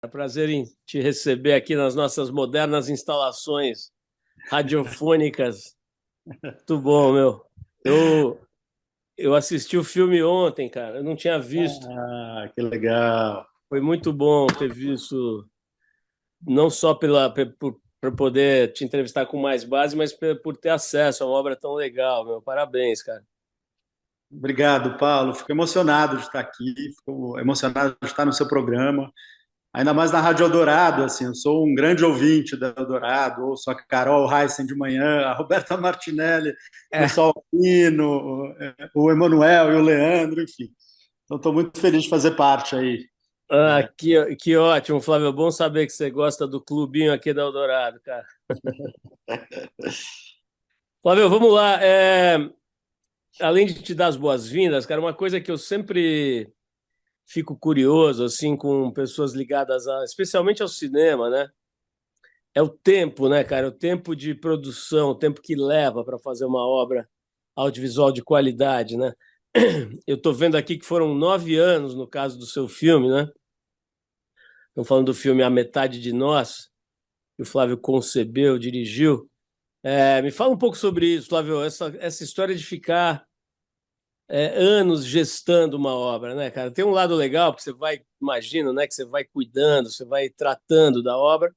É um prazer em te receber aqui nas nossas modernas instalações radiofônicas. Muito bom, meu. Eu, eu assisti o filme ontem, cara. Eu não tinha visto. Ah, que legal. Foi muito bom ter visto, não só por poder te entrevistar com mais base, mas por ter acesso a uma obra tão legal, meu. Parabéns, cara. Obrigado, Paulo. Fico emocionado de estar aqui, fico emocionado de estar no seu programa, ainda mais na Rádio Eldorado, assim, eu sou um grande ouvinte da Eldorado, ouço a Carol Heissen de manhã, a Roberta Martinelli, o É, pessoal Aquino, o Emanuel e o Leandro, enfim. Então, estou muito feliz de fazer parte aí. que ótimo, Flávio. É bom saber que você gosta do clubinho aqui da Eldorado, cara. Flávio, vamos lá. Além de te dar as boas-vindas, cara, uma coisa que eu sempre fico curioso assim com pessoas ligadas especialmente ao cinema, né? É o tempo, né, cara? O tempo de produção, o tempo que leva para fazer uma obra audiovisual de qualidade, né? Eu estou vendo aqui que foram 9 anos no caso do seu filme, né? Estamos falando do filme A Metade de Nós, que o Flávio concebeu, dirigiu. Me fala um pouco sobre isso, Flávio. Essa história de ficar anos gestando uma obra, né, cara? Tem um lado legal, porque você vai, imagina, né, que você vai cuidando, você vai tratando da obra,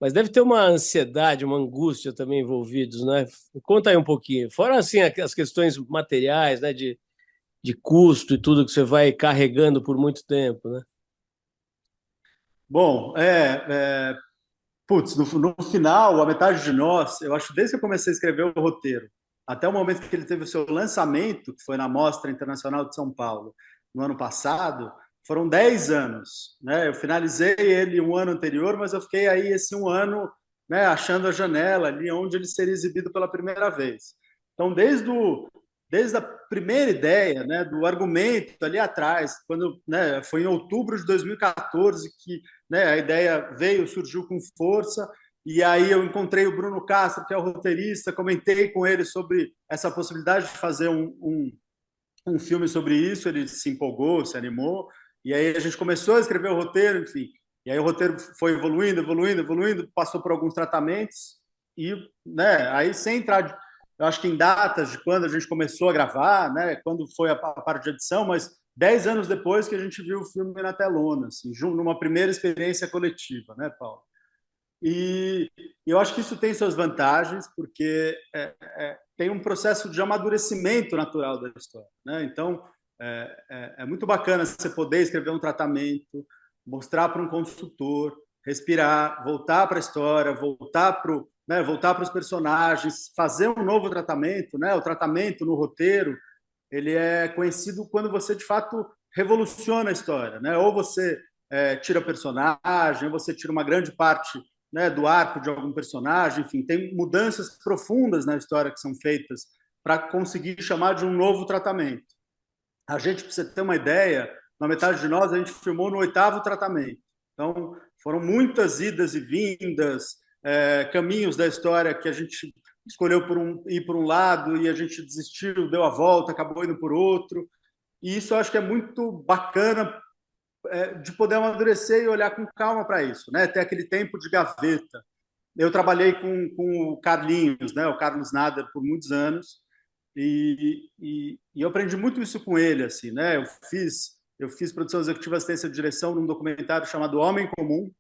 mas deve ter uma ansiedade, uma angústia também envolvidos, né? Conta aí um pouquinho. Fora, assim, as questões materiais, né, de custo e tudo que você vai carregando por muito tempo, né? Bom, putz, no final, a metade de nós, eu acho, desde que eu comecei a escrever o roteiro, até o momento que ele teve o seu lançamento, que foi na Mostra Internacional de São Paulo, no ano passado, foram 10 anos, né? Eu finalizei ele um ano anterior, mas eu fiquei aí esse um ano, né, achando a janela ali onde ele seria exibido pela primeira vez. Então, desde a primeira ideia, né, do argumento ali atrás, quando, né, foi em outubro de 2014 que, né, a ideia veio, surgiu com força, e aí eu encontrei o Bruno Castro, que é o roteirista, comentei com ele sobre essa possibilidade de fazer um filme sobre isso, ele se empolgou, se animou, e aí a gente começou a escrever o roteiro, enfim, e aí o roteiro foi evoluindo, evoluindo, evoluindo, passou por alguns tratamentos, e, né, aí sem entrar, eu acho que em datas de quando a gente começou a gravar, né, quando foi a parte de edição, mas 10 anos depois que a gente viu o filme na telona, assim, numa primeira experiência coletiva, né, Paulo? E eu acho que isso tem suas vantagens, porque tem um processo de amadurecimento natural da história, né? Então, é muito bacana você poder escrever um tratamento, mostrar para um consultor, respirar, voltar para a história, voltar para né, voltar para os personagens, fazer um novo tratamento, né? O tratamento no roteiro, ele é conhecido quando você de fato revoluciona a história, né? Ou você tira personagem, ou você tira uma grande parte, né, do arco de algum personagem, enfim, tem mudanças profundas na história que são feitas para conseguir chamar de um novo tratamento. A gente, para você ter uma ideia, na metade de nós a gente filmou no oitavo tratamento. Então, foram muitas idas e vindas, caminhos da história que a gente escolheu ir por um lado e a gente desistiu, deu a volta, acabou indo por outro. E isso eu acho que é muito bacana de poder amadurecer e olhar com calma para isso, né? Ter aquele tempo de gaveta. Eu trabalhei com o Carlinhos, né? O Carlos Nader, por muitos anos, e eu aprendi muito isso com ele, assim, né? Eu fiz produção executiva, assistência de direção num documentário chamado Homem Comum,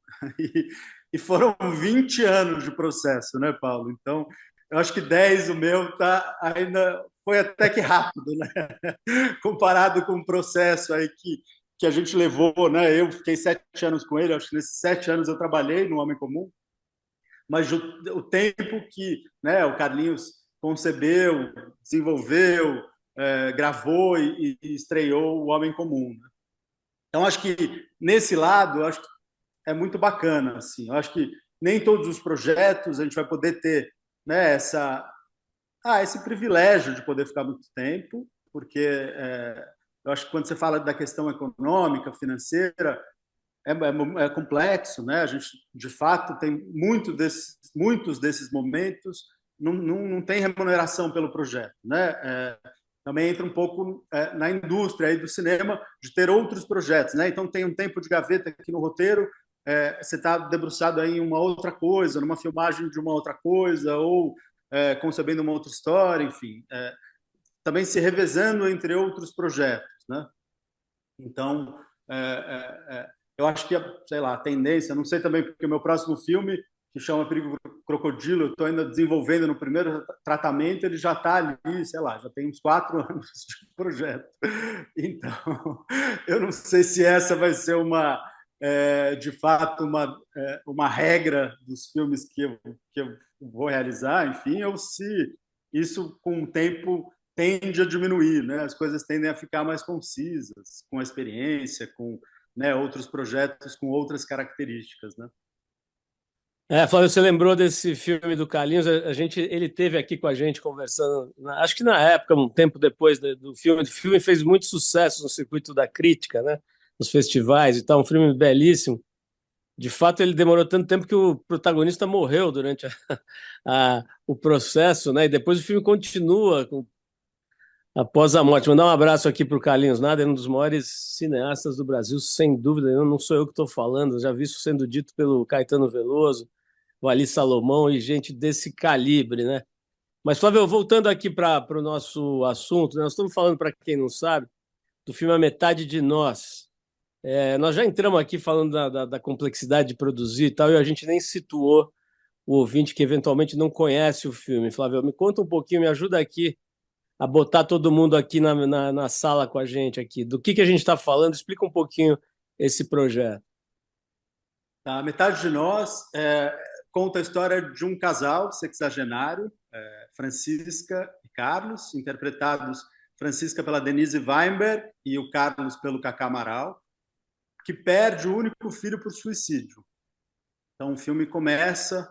e foram 20 anos de processo, né, Paulo? Então, eu acho que 10 o meu tá ainda foi até que rápido, né? Comparado com o processo aí que a gente levou, né? Eu fiquei 7 anos com ele, acho que nesses 7 anos eu trabalhei no Homem Comum, mas o tempo que, né, o Carlinhos concebeu, desenvolveu, gravou e estreou o Homem Comum, né? Então acho que nesse lado, acho que é muito bacana, assim. Eu acho que nem todos os projetos a gente vai poder ter, né, esse privilégio de poder ficar muito tempo, porque eu acho que quando você fala da questão econômica, financeira, é complexo, né? A gente, de fato, tem muitos desses momentos não tem remuneração pelo projeto, né? Também entra um pouco na indústria aí do cinema de ter outros projetos, né? Então tem um tempo de gaveta aqui no roteiro, você está debruçado aí em uma outra coisa, numa filmagem de uma outra coisa, ou concebendo uma outra história, enfim, também se revezando entre outros projetos, né? Então, eu acho que, sei lá, a tendência, não sei também, porque o meu próximo filme, que chama Perigo Crocodilo, eu estou ainda desenvolvendo no primeiro tratamento, ele já está ali, sei lá, já tem uns 4 anos de projeto. Então, eu não sei se essa vai ser de fato, uma regra dos filmes que eu vou realizar, enfim, ou se isso, com o tempo, tende a diminuir, né? As coisas tendem a ficar mais concisas, com a experiência, com, né, outros projetos com outras características, né? Flávio, você lembrou desse filme do Carlinhos? Ele teve aqui com a gente conversando, acho que na época, um tempo depois do filme. O filme fez muito sucesso no circuito da crítica, né? Nos festivais e tal, um filme belíssimo. De fato, ele demorou tanto tempo que o protagonista morreu durante o processo, né? E depois o filme continua após a morte. Mandar um abraço aqui para o Carlinhos Nader, um dos maiores cineastas do Brasil, sem dúvida. Não sou eu que estou falando, já vi isso sendo dito pelo Caetano Veloso, o Ali Salomão e gente desse calibre, né? Mas, Flávio, voltando aqui para o nosso assunto, né? Nós estamos falando, para quem não sabe, do filme A Metade de Nós. Nós já entramos aqui falando da complexidade de produzir e tal, e a gente nem situou o ouvinte que eventualmente não conhece o filme. Flávio, me conta um pouquinho, me ajuda aqui a botar todo mundo aqui na sala com a gente aqui. Do que a gente está falando? Explica um pouquinho esse projeto. A Metade de Nós conta a história de um casal sexagenário, Francisca e Carlos, interpretados Francisca pela Denise Weinberg e o Carlos pelo Cacá Amaral, que perde o único filho por suicídio. Então, o filme começa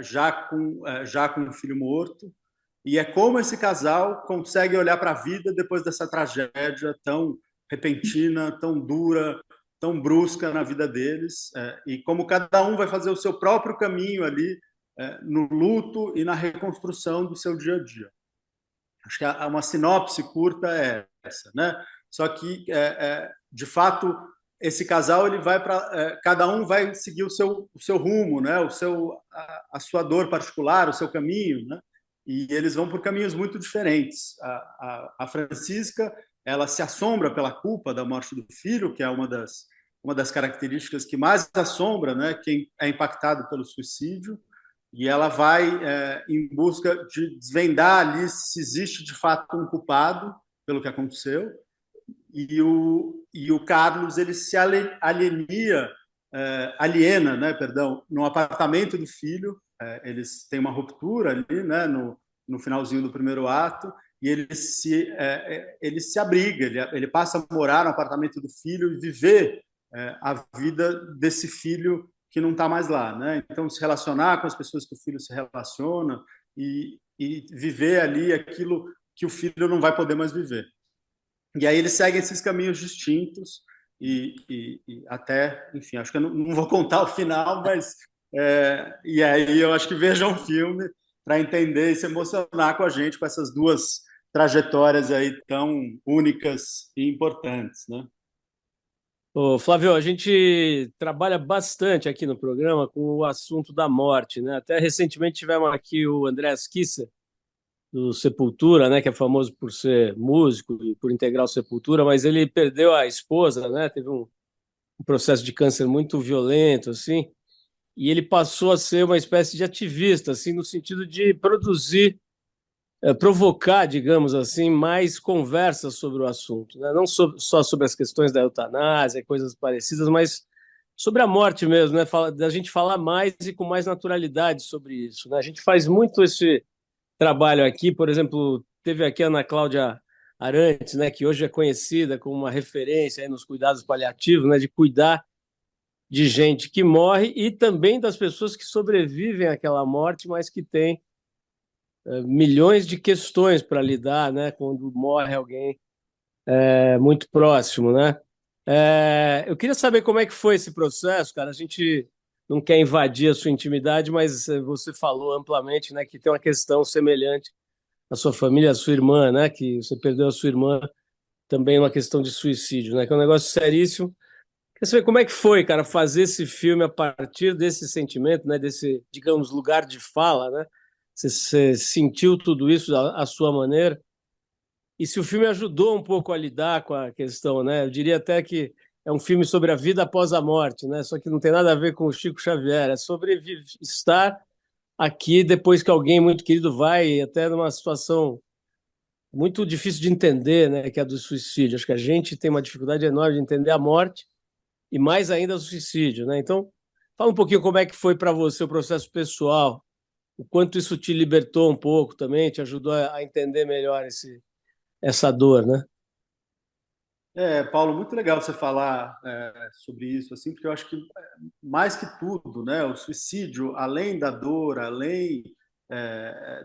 já com um filho morto, e é como esse casal consegue olhar para a vida depois dessa tragédia tão repentina, tão dura, tão brusca na vida deles, e como cada um vai fazer o seu próprio caminho ali, no luto e na reconstrução do seu dia a dia. Acho que uma sinopse curta é essa, né? Só que, de fato, esse casal ele vai para cada um vai seguir o seu rumo, né? A sua dor particular, o seu caminho, né? E eles vão por caminhos muito diferentes. A Francisca, ela se assombra pela culpa da morte do filho, que é uma das características que mais assombra, né, quem é impactado pelo suicídio, e ela vai em busca de desvendar ali se existe de fato um culpado pelo que aconteceu. E o Carlos ele se aliena, né, perdão, no apartamento do filho. Eles têm uma ruptura ali, né, no finalzinho do primeiro ato, e ele se abriga, ele passa a morar no apartamento do filho e viver a vida desse filho que não está mais lá, né? Então, se relacionar com as pessoas que o filho se relaciona e viver ali aquilo que o filho não vai poder mais viver. E aí eles seguem esses caminhos distintos e até, enfim, acho que eu não vou contar o final, mas e aí eu acho que vejam o filme para entender e se emocionar com a gente com essas duas trajetórias aí tão únicas e importantes, né? Ô, Flávio, a gente trabalha bastante aqui no programa com o assunto da morte, né? Até recentemente tivemos aqui o André Kisser, do Sepultura, né, que é famoso por ser músico e por integrar o Sepultura, mas ele perdeu a esposa, né? Teve um processo de câncer muito violento, assim, e ele passou a ser uma espécie de ativista, assim, no sentido de produzir, provocar, digamos assim, mais conversas sobre o assunto, né? Não só sobre as questões da eutanásia e coisas parecidas, mas sobre a morte mesmo, né? Da gente falar mais e com mais naturalidade sobre isso, né? A gente faz muito esse trabalho aqui, por exemplo, teve aqui a Ana Cláudia Arantes, né, que hoje é conhecida como uma referência aí nos cuidados paliativos, né, de cuidar de gente que morre e também das pessoas que sobrevivem àquela morte, mas que têm milhões de questões para lidar, né, quando morre alguém muito próximo, né? Eu queria saber como é que foi esse processo, cara. A gente não quer invadir a sua intimidade, mas você falou amplamente, né, que tem uma questão semelhante à sua família, à sua irmã, né, que você perdeu a sua irmã também uma questão de suicídio, né, que é um negócio seríssimo. Você vê como é que foi, cara, fazer esse filme a partir desse sentimento, né, desse, digamos, lugar de fala, né? Você sentiu tudo isso à sua maneira? E se o filme ajudou um pouco a lidar com a questão, né? Eu diria até que é um filme sobre a vida após a morte, né? Só que não tem nada a ver com o Chico Xavier, é sobre estar aqui depois que alguém muito querido vai, até numa situação muito difícil de entender, né? Que é a do suicídio. Acho que a gente tem uma dificuldade enorme de entender a morte e mais ainda o suicídio, né? Então, fala um pouquinho como é que foi para você o processo pessoal, o quanto isso te libertou um pouco também, te ajudou a entender melhor essa dor, né? Paulo, muito legal você falar sobre isso, assim, porque eu acho que mais que tudo, né, o suicídio, além da dor, além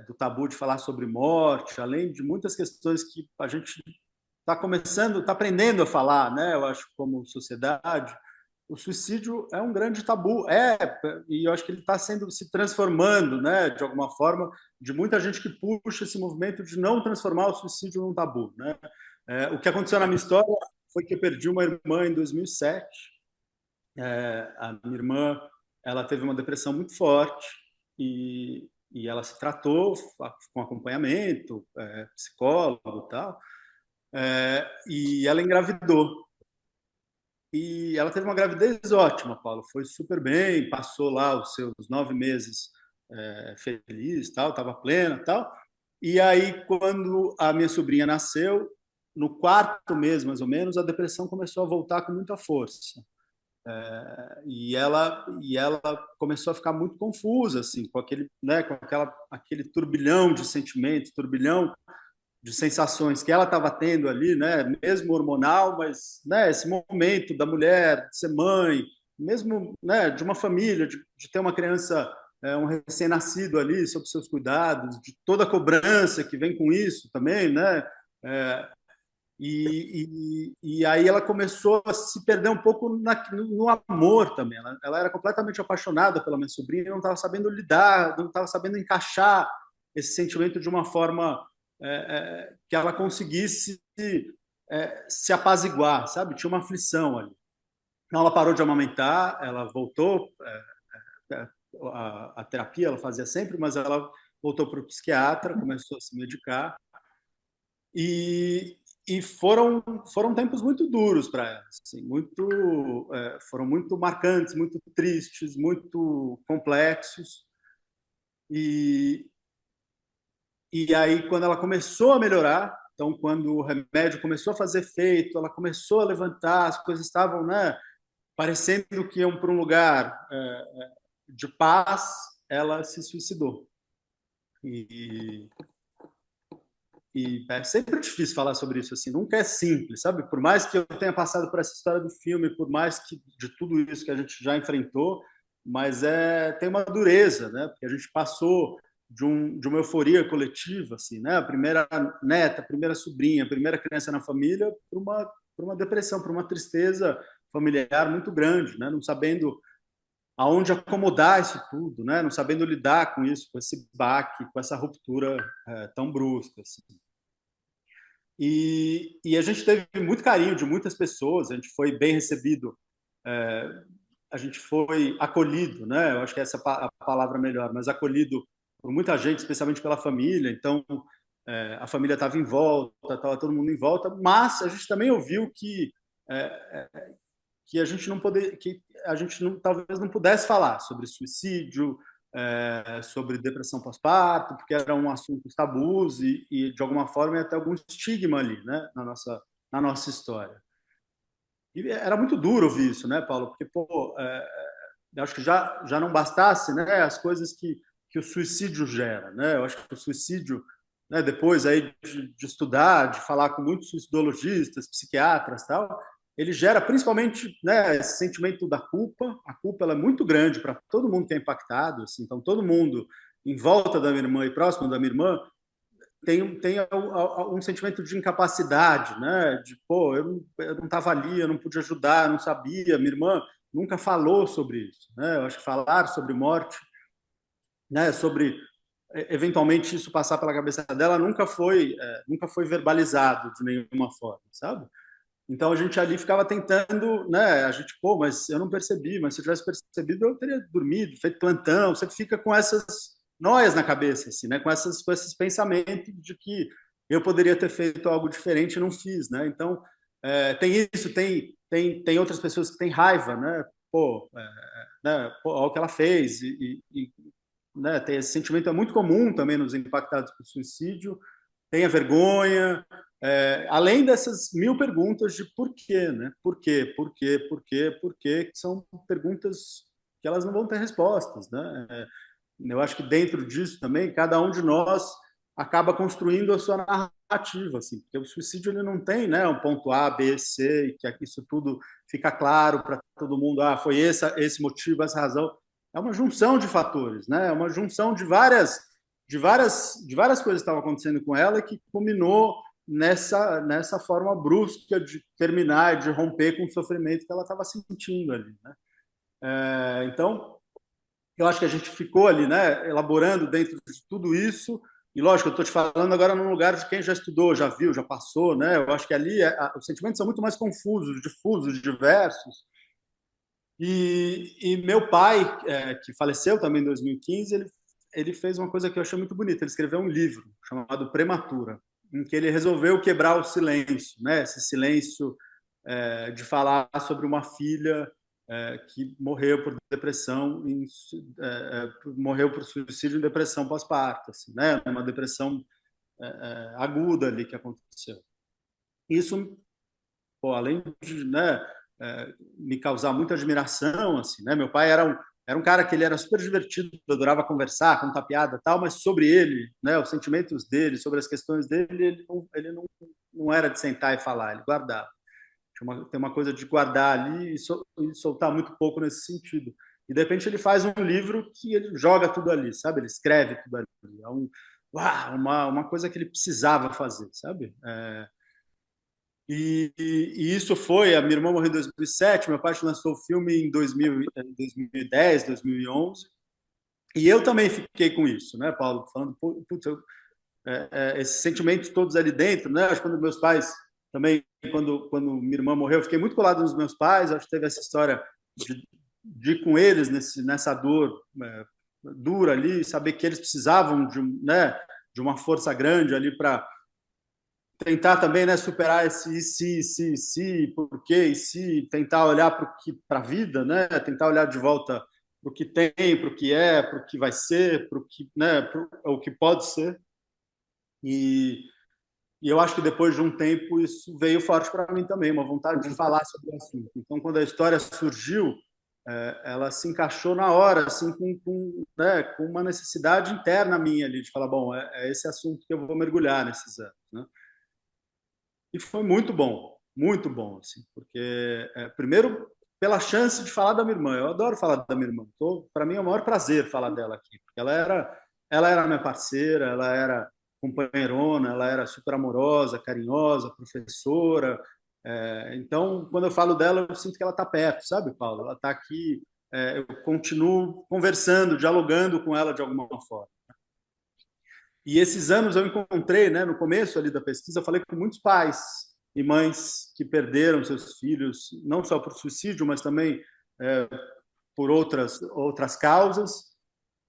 do tabu de falar sobre morte, além de muitas questões que a gente está começando, está aprendendo a falar, né, eu acho, como sociedade, o suicídio é um grande tabu, e eu acho que ele está se transformando, né, de alguma forma, de muita gente que puxa esse movimento de não transformar o suicídio num tabu, né? O que aconteceu na minha história foi que eu perdi uma irmã em 2007. A minha irmã, ela teve uma depressão muito forte e ela se tratou com acompanhamento, psicólogo e tal, e ela engravidou. E ela teve uma gravidez ótima, Paulo. Foi super bem, passou lá os seus 9 meses feliz, tal, estava plena, tal. E aí, quando a minha sobrinha nasceu, no quarto mês mais ou menos, a depressão começou a voltar com muita força. E ela começou a ficar muito confusa, assim, com aquele, né, aquele turbilhão de sentimentos, turbilhão de sensações que ela estava tendo ali, né, mesmo hormonal, mas, né, esse momento da mulher de ser mãe, mesmo, né, de uma família, de ter uma criança, um recém-nascido ali, sob seus cuidados, de toda a cobrança que vem com isso também, né, é, e aí ela começou a se perder um pouco no amor também. Ela era completamente apaixonada pela minha sobrinha e não estava sabendo lidar, não estava sabendo encaixar esse sentimento de uma forma que ela conseguisse se apaziguar, sabe? Tinha uma aflição ali. Então ela parou de amamentar, ela voltou a terapia, ela fazia sempre, mas ela voltou para o psiquiatra, começou a se medicar e, e foram tempos muito duros para ela, assim, foram muito marcantes, muito tristes, muito complexos. E, e aí, quando ela começou a melhorar, então, quando o remédio começou a fazer efeito, ela começou a levantar, as coisas estavam, né, parecendo que iam para um lugar de paz, ela se suicidou. E, e é sempre difícil falar sobre isso, assim, nunca é simples, sabe? Por mais que eu tenha passado por essa história do filme, por mais que de tudo isso que a gente já enfrentou, mas tem uma dureza, né? Porque a gente passou de uma euforia coletiva, assim, né? A primeira neta, a primeira sobrinha, a primeira criança na família, para uma depressão, para uma tristeza familiar muito grande, né? Não sabendo aonde acomodar isso tudo, né? Não sabendo lidar com isso, com esse baque, com essa ruptura tão brusca, assim. E a gente teve muito carinho de muitas pessoas, a gente foi bem recebido, é, a gente foi acolhido, né? Eu acho que essa é a palavra melhor, mas acolhido por muita gente, especialmente pela família. Então, a família estava em volta, estava todo mundo em volta, mas a gente também ouviu é, que a gente não poder, que a gente não, talvez não pudesse falar sobre suicídio, sobre depressão pós-parto, porque eram assuntos tabus de alguma forma, ia ter algum estigma ali, né, na nossa história. E era muito duro ouvir isso, né, Paulo? Porque, pô, eu acho que já não bastasse, né, as coisas que o suicídio gera, né? Eu acho que o suicídio, né, depois aí de estudar, de falar com muitos suicidologistas, psiquiatras, tal, ele gera principalmente, né, esse sentimento da culpa. A culpa ela é muito grande para todo mundo que é impactado, assim, então todo mundo em volta da minha irmã e próximo da minha irmã tem um sentimento de incapacidade, né? De, pô, eu não estava ali, eu não pude ajudar, eu não sabia. Minha irmã nunca falou sobre isso, né? Eu acho que falar sobre morte, né? Sobre eventualmente isso passar pela cabeça dela nunca foi verbalizado de nenhuma forma, sabe? Então a gente ali ficava tentando, né? A gente, pô, mas eu não percebi, mas se eu tivesse percebido, eu teria dormido, feito plantão. Você fica com essas noias na cabeça, assim, né? Com esses pensamentos de que eu poderia ter feito algo diferente e não fiz, né? Então tem isso, tem outras pessoas que têm raiva, né? Pô, pô, olha o que ela fez né? Tem esse sentimento é muito comum também nos impactados por suicídio. Tem a vergonha, além dessas mil perguntas de por quê, né? Por quê, por quê, por quê, por quê, que são perguntas que elas não vão ter respostas, né? Eu acho que dentro disso também, cada um de nós acaba construindo a sua narrativa, assim, porque o suicídio ele não tem, né, um ponto A, B, C, e que isso tudo fica claro para todo mundo, foi esse motivo, essa razão. É uma junção de fatores, né? É uma junção de várias coisas que estavam acontecendo com ela que culminou nessa forma brusca de terminar, de romper com o sofrimento que ela estava sentindo ali, né? Então, eu acho que a gente ficou ali, né, elaborando dentro de tudo isso. E lógico, eu estou te falando agora num lugar de quem já estudou, já viu, já passou, né? Eu acho que ali os sentimentos são muito mais confusos, difusos, diversos. E meu pai, que faleceu também em 2015, ele fez uma coisa que eu achei muito bonita. Ele escreveu um livro chamado Prematura, em que ele resolveu quebrar o silêncio, né? Esse silêncio de falar sobre uma filha que morreu por depressão, morreu por suicídio em depressão pós-parto, assim, né? Uma depressão aguda ali que aconteceu. Isso, pô, além de, né, me causar muita admiração, assim, né? Meu pai era um cara que ele era super divertido, adorava conversar, contar piada, tal, mas sobre ele, né, os sentimentos dele, sobre as questões dele, não era de sentar e falar, ele guardava. Tem uma coisa de guardar ali e soltar muito pouco nesse sentido. E de repente ele faz um livro que ele joga tudo ali, sabe? Ele escreve tudo ali. É uma coisa que ele precisava fazer, sabe? E isso foi, a minha irmã morreu em 2007, meu pai lançou o filme em 2010, 2011, e eu também fiquei com isso, né, Paulo? Falando, putz, esses sentimentos todos ali dentro, né? Acho que quando meus pais também, quando minha irmã morreu, eu fiquei muito colado nos meus pais, acho que teve essa história de ir com eles nessa dor dura ali, saber que eles precisavam né, de uma força grande ali para tentar também, né, superar esse se, por quê, e se tentar olhar para a vida, né, tentar olhar de volta para o que tem, para o que é, para o que vai ser, para o que, né, o que pode ser. E, e eu acho que depois de um tempo isso veio forte para mim também, uma vontade de falar sobre o assunto. Então, quando a história surgiu, ela se encaixou na hora, assim, né, com uma necessidade interna minha ali de falar, bom, é esse assunto que eu vou mergulhar nesses anos, né? E foi muito bom, assim, porque primeiro pela chance de falar da minha irmã. Eu adoro falar da minha irmã. Para mim é o maior prazer falar dela aqui, porque ela era minha parceira, ela era companheirona, ela era super amorosa, carinhosa, professora. Então, quando eu falo dela, eu sinto que ela está perto, sabe, Paulo? Ela está aqui. Eu continuo conversando, dialogando com ela de alguma forma. E esses anos eu encontrei, né, no começo ali da pesquisa, eu falei com muitos pais e mães que perderam seus filhos, não só por suicídio, mas também por outras causas.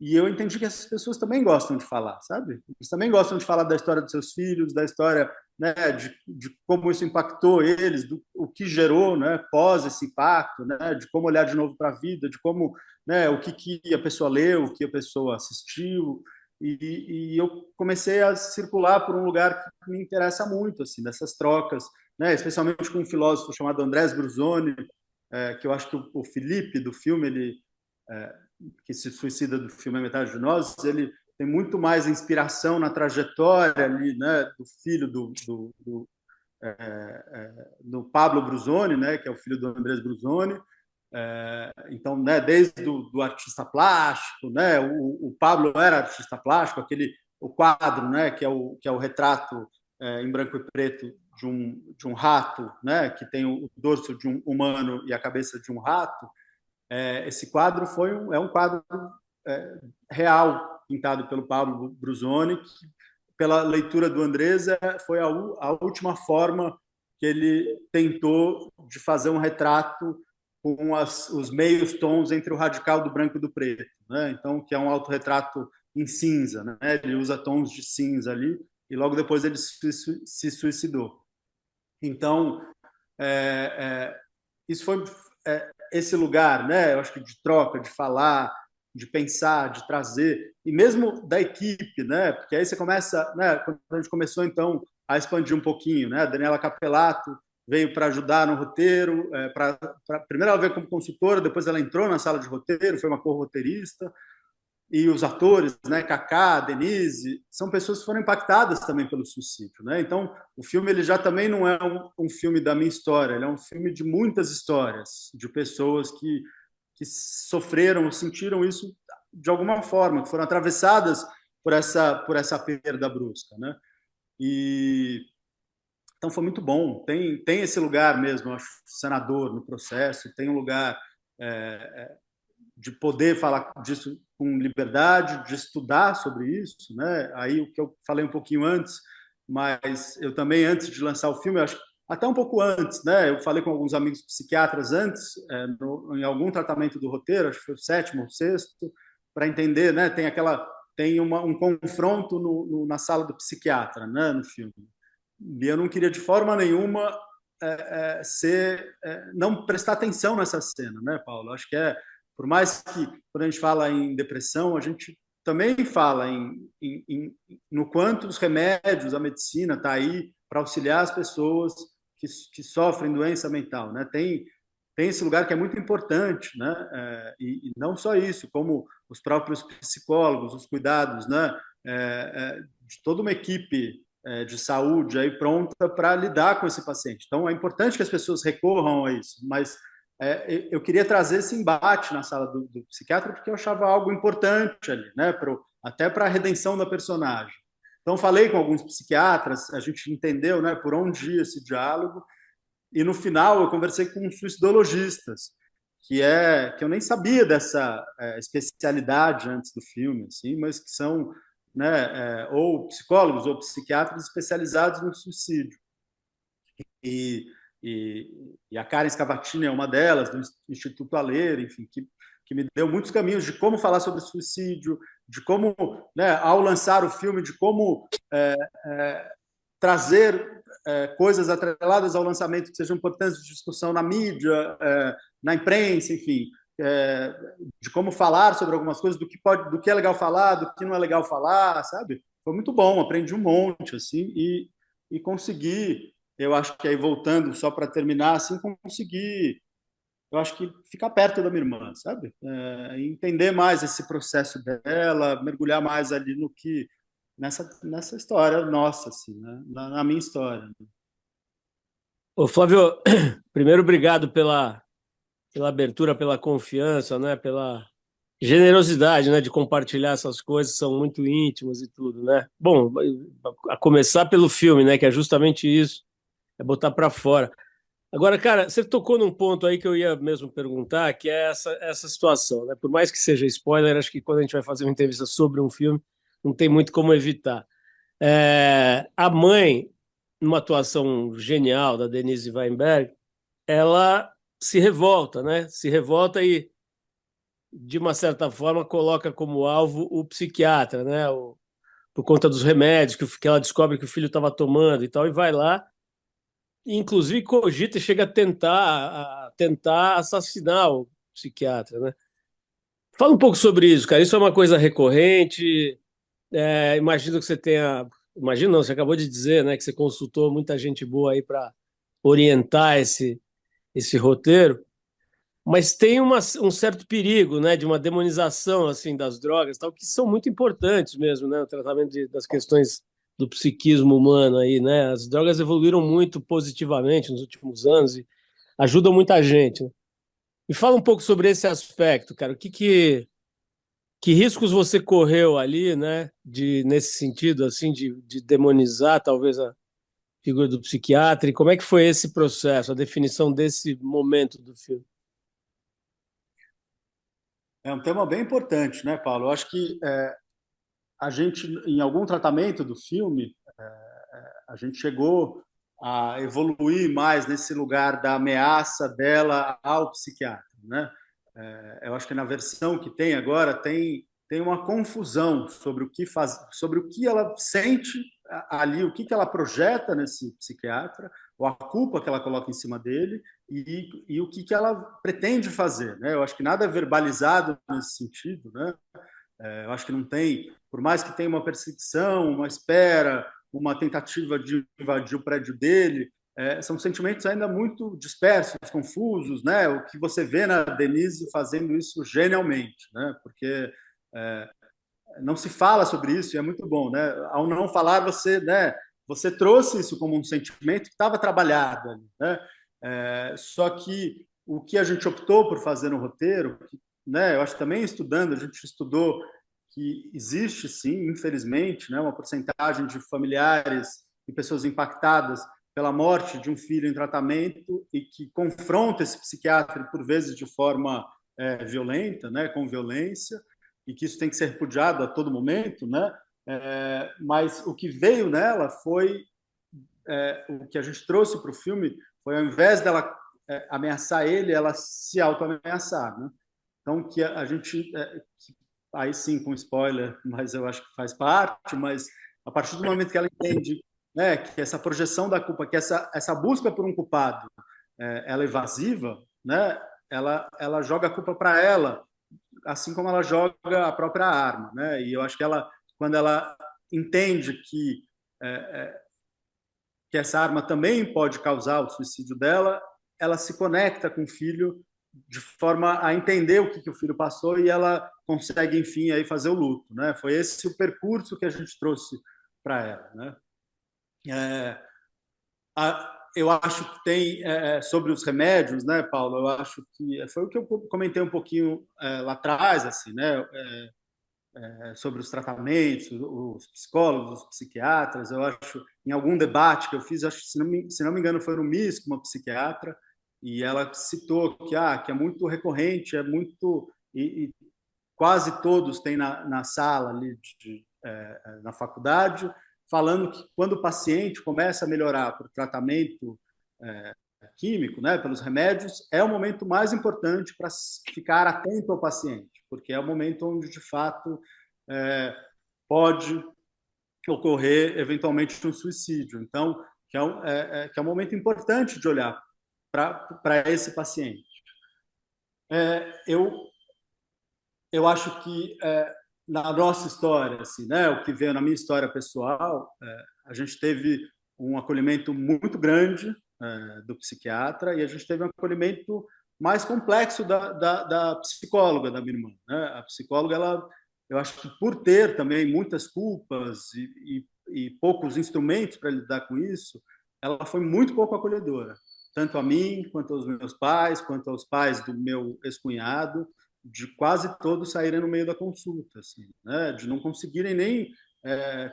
E eu entendi que essas pessoas também gostam de falar, sabe? Eles também gostam de falar da história dos seus filhos, da história, né, de como isso impactou eles, o que gerou, né, pós esse impacto, né, de como olhar de novo para a vida, de como, né, o que a pessoa leu, o que a pessoa assistiu. E eu comecei a circular por um lugar que me interessa muito, assim, dessas trocas, né, especialmente com um filósofo chamado Andrés Bruzoni, que eu acho que o Felipe do filme, que se suicida do filme A Metade de Nós, ele tem muito mais inspiração na trajetória ali, né, do filho do Pablo Bruzoni, né, que é o filho do Andrés Bruzoni. Então, né, desde do artista plástico, né, o Pablo era artista plástico, o quadro, né, que é o retrato em branco e preto de um rato, né, que tem o dorso de um humano e a cabeça de um rato. Esse quadro é um quadro real, pintado pelo Pablo Bruzoni, que, pela leitura do Andrés, foi a última forma que ele tentou de fazer um retrato com os meios tons entre o radical do branco e do preto, né? Então, que é um autorretrato em cinza, né? Ele usa tons de cinza ali e logo depois ele se suicidou. Então, isso foi esse lugar, né? Eu acho que de troca, de falar, de pensar, de trazer, e mesmo da equipe, né? Porque aí você começa, né? Quando a gente começou então a expandir um pouquinho, né? A Daniela Capelato veio para ajudar no roteiro, primeiro ela veio como consultora, depois ela entrou na sala de roteiro, foi uma co-roteirista, e os atores, né, Kaká, Denise, são pessoas que foram impactadas também pelo suicídio, né? Então, o filme ele já também não é um filme da minha história, ele é um filme de muitas histórias, de pessoas que sofreram, sentiram isso de alguma forma, que foram atravessadas por essa perda brusca, né? E então foi muito bom. Tem esse lugar mesmo, eu acho, senador no processo, tem um lugar de poder falar disso com liberdade, de estudar sobre isso, né? Aí o que eu falei um pouquinho antes, mas eu também antes de lançar o filme, eu acho até um pouco antes, né? Eu falei com alguns amigos psiquiatras antes, em algum tratamento do roteiro, acho que foi o sétimo ou sexto, para entender, né? Tem um confronto na sala do psiquiatra, né? No filme. E eu não queria de forma nenhuma não prestar atenção nessa cena, né, Paulo? Acho que por mais que quando a gente fala em depressão, a gente também fala no quanto os remédios, a medicina está aí para auxiliar as pessoas que sofrem doença mental, né? Tem esse lugar que é muito importante, né? E não só isso, como os próprios psicólogos, os cuidados, né? De toda uma equipe de saúde aí pronta para lidar com esse paciente. Então, é importante que as pessoas recorram a isso, mas eu queria trazer esse embate na sala do psiquiatra porque eu achava algo importante ali, né? Até para a redenção da personagem. Então, falei com alguns psiquiatras, a gente entendeu, né, por onde ia esse diálogo, e no final eu conversei com suicidologistas, que eu nem sabia dessa especialidade antes do filme, assim, mas que são, né, ou psicólogos ou psiquiatras especializados no suicídio. E, e a Karen Scavatini é uma delas, do Instituto Alheira, enfim, que me deu muitos caminhos de como falar sobre suicídio, de como, né, ao lançar o filme, de como trazer coisas atreladas ao lançamento que sejam importantes de discussão na mídia, na imprensa, enfim, de como falar sobre algumas coisas, do que é legal falar, do que não é legal falar, sabe? Foi muito bom, aprendi um monte, assim, e consegui, eu acho que aí voltando só para terminar, assim, consegui, eu acho que ficar perto da minha irmã, sabe? Entender mais esse processo dela, mergulhar mais ali no que nessa história nossa, assim, né? Na minha história. Ô, Flávio, primeiro, obrigado pela abertura, pela confiança, né? Pela generosidade, né? De compartilhar essas coisas, são muito íntimas e tudo, né? Bom, a começar pelo filme, né? Que é justamente isso, é botar para fora. Agora, cara, você tocou num ponto aí que eu ia mesmo perguntar, que é essa situação, né? Por mais que seja spoiler, acho que quando a gente vai fazer uma entrevista sobre um filme, não tem muito como evitar. A mãe, numa atuação genial da Denise Weinberg, ela se revolta, né? Se revolta e, de uma certa forma, coloca como alvo o psiquiatra, né? Por conta dos remédios que ela descobre que o filho estava tomando e tal, e vai lá, e inclusive cogita e chega a tentar assassinar o psiquiatra, né? Fala um pouco sobre isso, cara. Isso é uma coisa recorrente. Imagino que você tenha. Imagino, não, você acabou de dizer, né, que você consultou muita gente boa aí para orientar esse roteiro, mas tem um certo perigo, né, de uma demonização assim das drogas, tal, que são muito importantes mesmo, né, no tratamento das questões do psiquismo humano aí, né? As drogas evoluíram muito positivamente nos últimos anos e ajudam muita gente, né? Me fala um pouco sobre esse aspecto, cara. Que riscos você correu ali, né, nesse sentido, assim, de demonizar talvez a figura do psiquiatra, e como é que foi esse processo, a definição desse momento do filme? É um tema bem importante, né, Paulo? Eu acho que a gente, em algum tratamento do filme, a gente chegou a evoluir mais nesse lugar da ameaça dela ao psiquiatra, né? Eu acho que na versão que tem agora tem uma confusão sobre o que faz, sobre o que ela sente ali, o que ela projeta nesse psiquiatra, ou a culpa que ela coloca em cima dele e o que ela pretende fazer, né? Eu acho que nada é verbalizado nesse sentido, né? Eu acho que não tem, por mais que tenha uma perseguição, uma espera, uma tentativa de invadir o prédio dele, são sentimentos ainda muito dispersos, confusos, né? O que você vê na Denise fazendo isso genialmente, né? Porque é, não se fala sobre isso e é muito bom, né? Ao não falar, você, né? Você trouxe isso como um sentimento que estava trabalhado ali, né? Só que o que a gente optou por fazer no roteiro, né? Eu acho que também estudando, a gente estudou que existe sim, infelizmente, né, uma porcentagem de familiares e pessoas impactadas pela morte de um filho em tratamento e que confronta esse psiquiatra por vezes de forma violenta, né, com violência, e que isso tem que ser repudiado a todo momento, né? Mas o que veio nela foi o que a gente trouxe para o filme foi, ao invés dela ameaçar ele, ela se auto-ameaçar, né? Então, que a gente, aí sim com spoiler, mas eu acho que faz parte, mas a partir do momento que ela entende, né, que essa projeção da culpa, que essa busca por um culpado, ela é evasiva, né, ela joga a culpa para ela, assim como ela joga a própria arma, né? E eu acho que ela, quando ela entende que essa arma também pode causar o suicídio dela, ela se conecta com o filho de forma a entender o que o filho passou e ela consegue, enfim, aí fazer o luto, né? Foi esse o percurso que a gente trouxe para ela, né? Eu acho que tem sobre os remédios, né, Paulo? Eu acho que foi o que eu comentei um pouquinho lá atrás, assim, né? Sobre os tratamentos, os psicólogos, os psiquiatras. Eu acho, em algum debate que eu fiz, acho, se não me engano, foi no MIS com uma psiquiatra, e ela citou que é muito recorrente, é muito. E quase todos têm na sala ali na faculdade, falando que quando o paciente começa a melhorar por tratamento químico, né, pelos remédios, é o momento mais importante para ficar atento ao paciente, porque é o momento onde, de fato, pode ocorrer, eventualmente, um suicídio. Então, que é um momento importante de olhar para esse paciente. Eu acho que na nossa história, assim, né, o que veio na minha história pessoal, a gente teve um acolhimento muito grande do psiquiatra e a gente teve um acolhimento mais complexo da psicóloga da minha irmã, né? A psicóloga, eu acho que por ter também muitas culpas e poucos instrumentos para lidar com isso, ela foi muito pouco acolhedora, tanto a mim, quanto aos meus pais, quanto aos pais do meu ex-cunhado, de quase todos saírem no meio da consulta, assim, né? De não conseguirem nem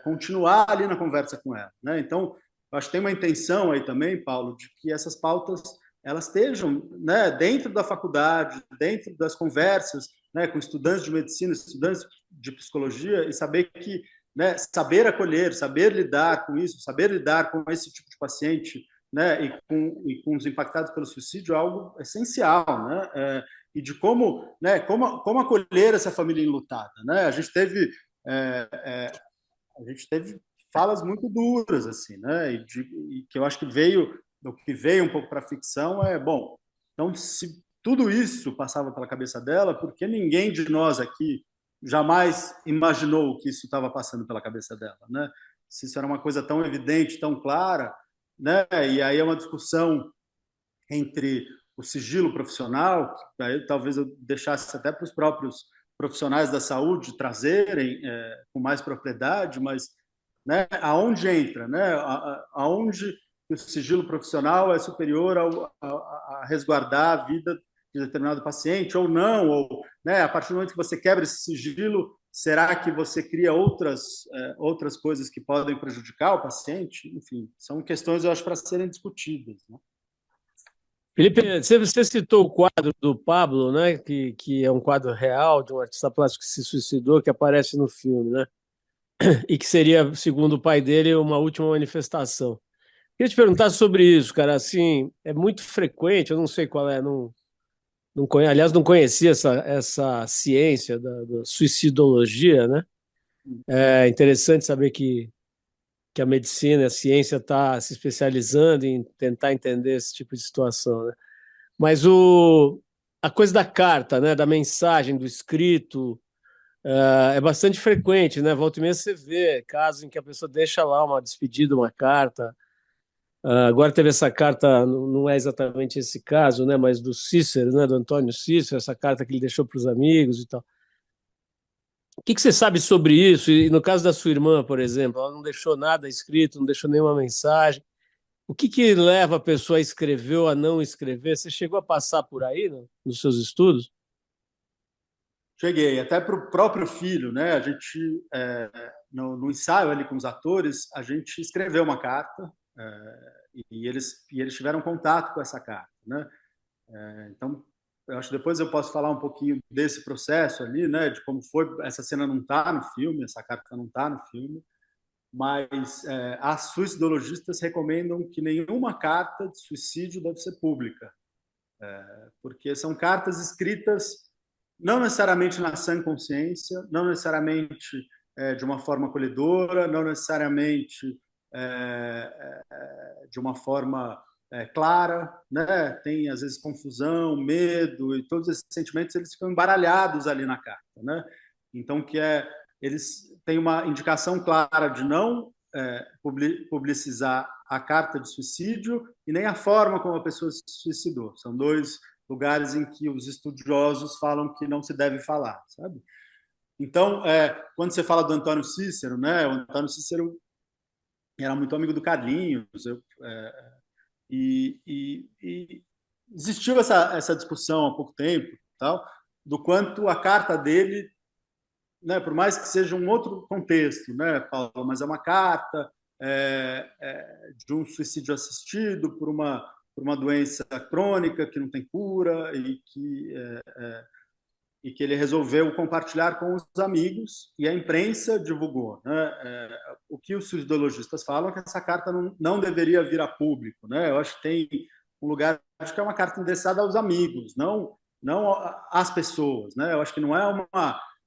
continuar ali na conversa com ela, né? Então, acho que tem uma intenção aí também, Paulo, de que essas pautas elas estejam, né, dentro da faculdade, dentro das conversas, né, com estudantes de medicina, estudantes de psicologia, e saber que, né, saber acolher, saber lidar com isso, saber lidar com esse tipo de paciente, né, e com os impactados pelo suicídio é algo essencial, né? E de como acolher essa família enlutada, né? A gente teve falas muito duras assim, né? E que eu acho que o que veio um pouco para a ficção bom. Então, se tudo isso passava pela cabeça dela, porque ninguém de nós aqui jamais imaginou que isso estava passando pela cabeça dela, né? Se isso era uma coisa tão evidente, tão clara, né? E aí é uma discussão entre o sigilo profissional, que aí talvez eu deixasse até para os próprios profissionais da saúde trazerem com mais propriedade, mas, né, aonde entra, né, aonde o sigilo profissional é superior a resguardar a vida de determinado paciente ou não, ou, né, a partir do momento que você quebra esse sigilo, será que você cria outras coisas que podem prejudicar o paciente? Enfim, são questões, eu acho, para serem discutidas, né? Felipe, você citou o quadro do Pablo, né? Que é um quadro real de um artista plástico que se suicidou, que aparece no filme, né? E que seria, segundo o pai dele, uma última manifestação. Queria te perguntar sobre isso, cara. Assim, é muito frequente, eu não sei qual é, não aliás, não conhecia essa ciência da suicidologia, né? É interessante saber que a medicina, a ciência está se especializando em tentar entender esse tipo de situação, né? Mas a coisa da carta, né, da mensagem, do escrito, é bastante frequente, né? Volta e meia você vê casos em que a pessoa deixa lá uma despedida, uma carta. Agora teve essa carta, não é exatamente esse caso, né, mas do Cícero, né, do Antônio Cícero, essa carta que ele deixou para os amigos e tal. O que você sabe sobre isso? E no caso da sua irmã, por exemplo, ela não deixou nada escrito, não deixou nenhuma mensagem. O que leva a pessoa a escrever ou a não escrever? Você chegou a passar por aí, né, nos seus estudos? Cheguei, até para o próprio filho, né? A gente, no ensaio ali com os atores, a gente escreveu uma carta e eles tiveram contato com essa carta, né? Então, eu acho que depois eu posso falar um pouquinho desse processo ali, né? De como foi, essa cena não está no filme, essa carta não está no filme, mas as suicidologistas recomendam que nenhuma carta de suicídio deve ser pública, porque são cartas escritas não necessariamente na sã consciência, não necessariamente de uma forma acolhedora, não necessariamente de uma forma clara, né? Tem às vezes confusão, medo e todos esses sentimentos eles ficam embaralhados ali na carta, né? Então eles têm uma indicação clara de não publicizar a carta de suicídio e nem a forma como a pessoa se suicidou. São dois lugares em que os estudiosos falam que não se deve falar, sabe? Então, quando você fala do Antônio Cícero, né? O Antônio Cícero era muito amigo do Carlinhos, e existiu essa discussão há pouco tempo, tal, do quanto a carta dele, né? Por mais que seja um outro contexto, né, Paulo? Mas é uma carta de um suicídio assistido por uma doença crônica que não tem cura e que ele resolveu compartilhar com os amigos e a imprensa divulgou, né? O que os suicidologistas falam é que essa carta não deveria vir a público, né? Eu acho que tem um lugar, acho que é uma carta endereçada aos amigos, não às pessoas, né? Eu acho que não é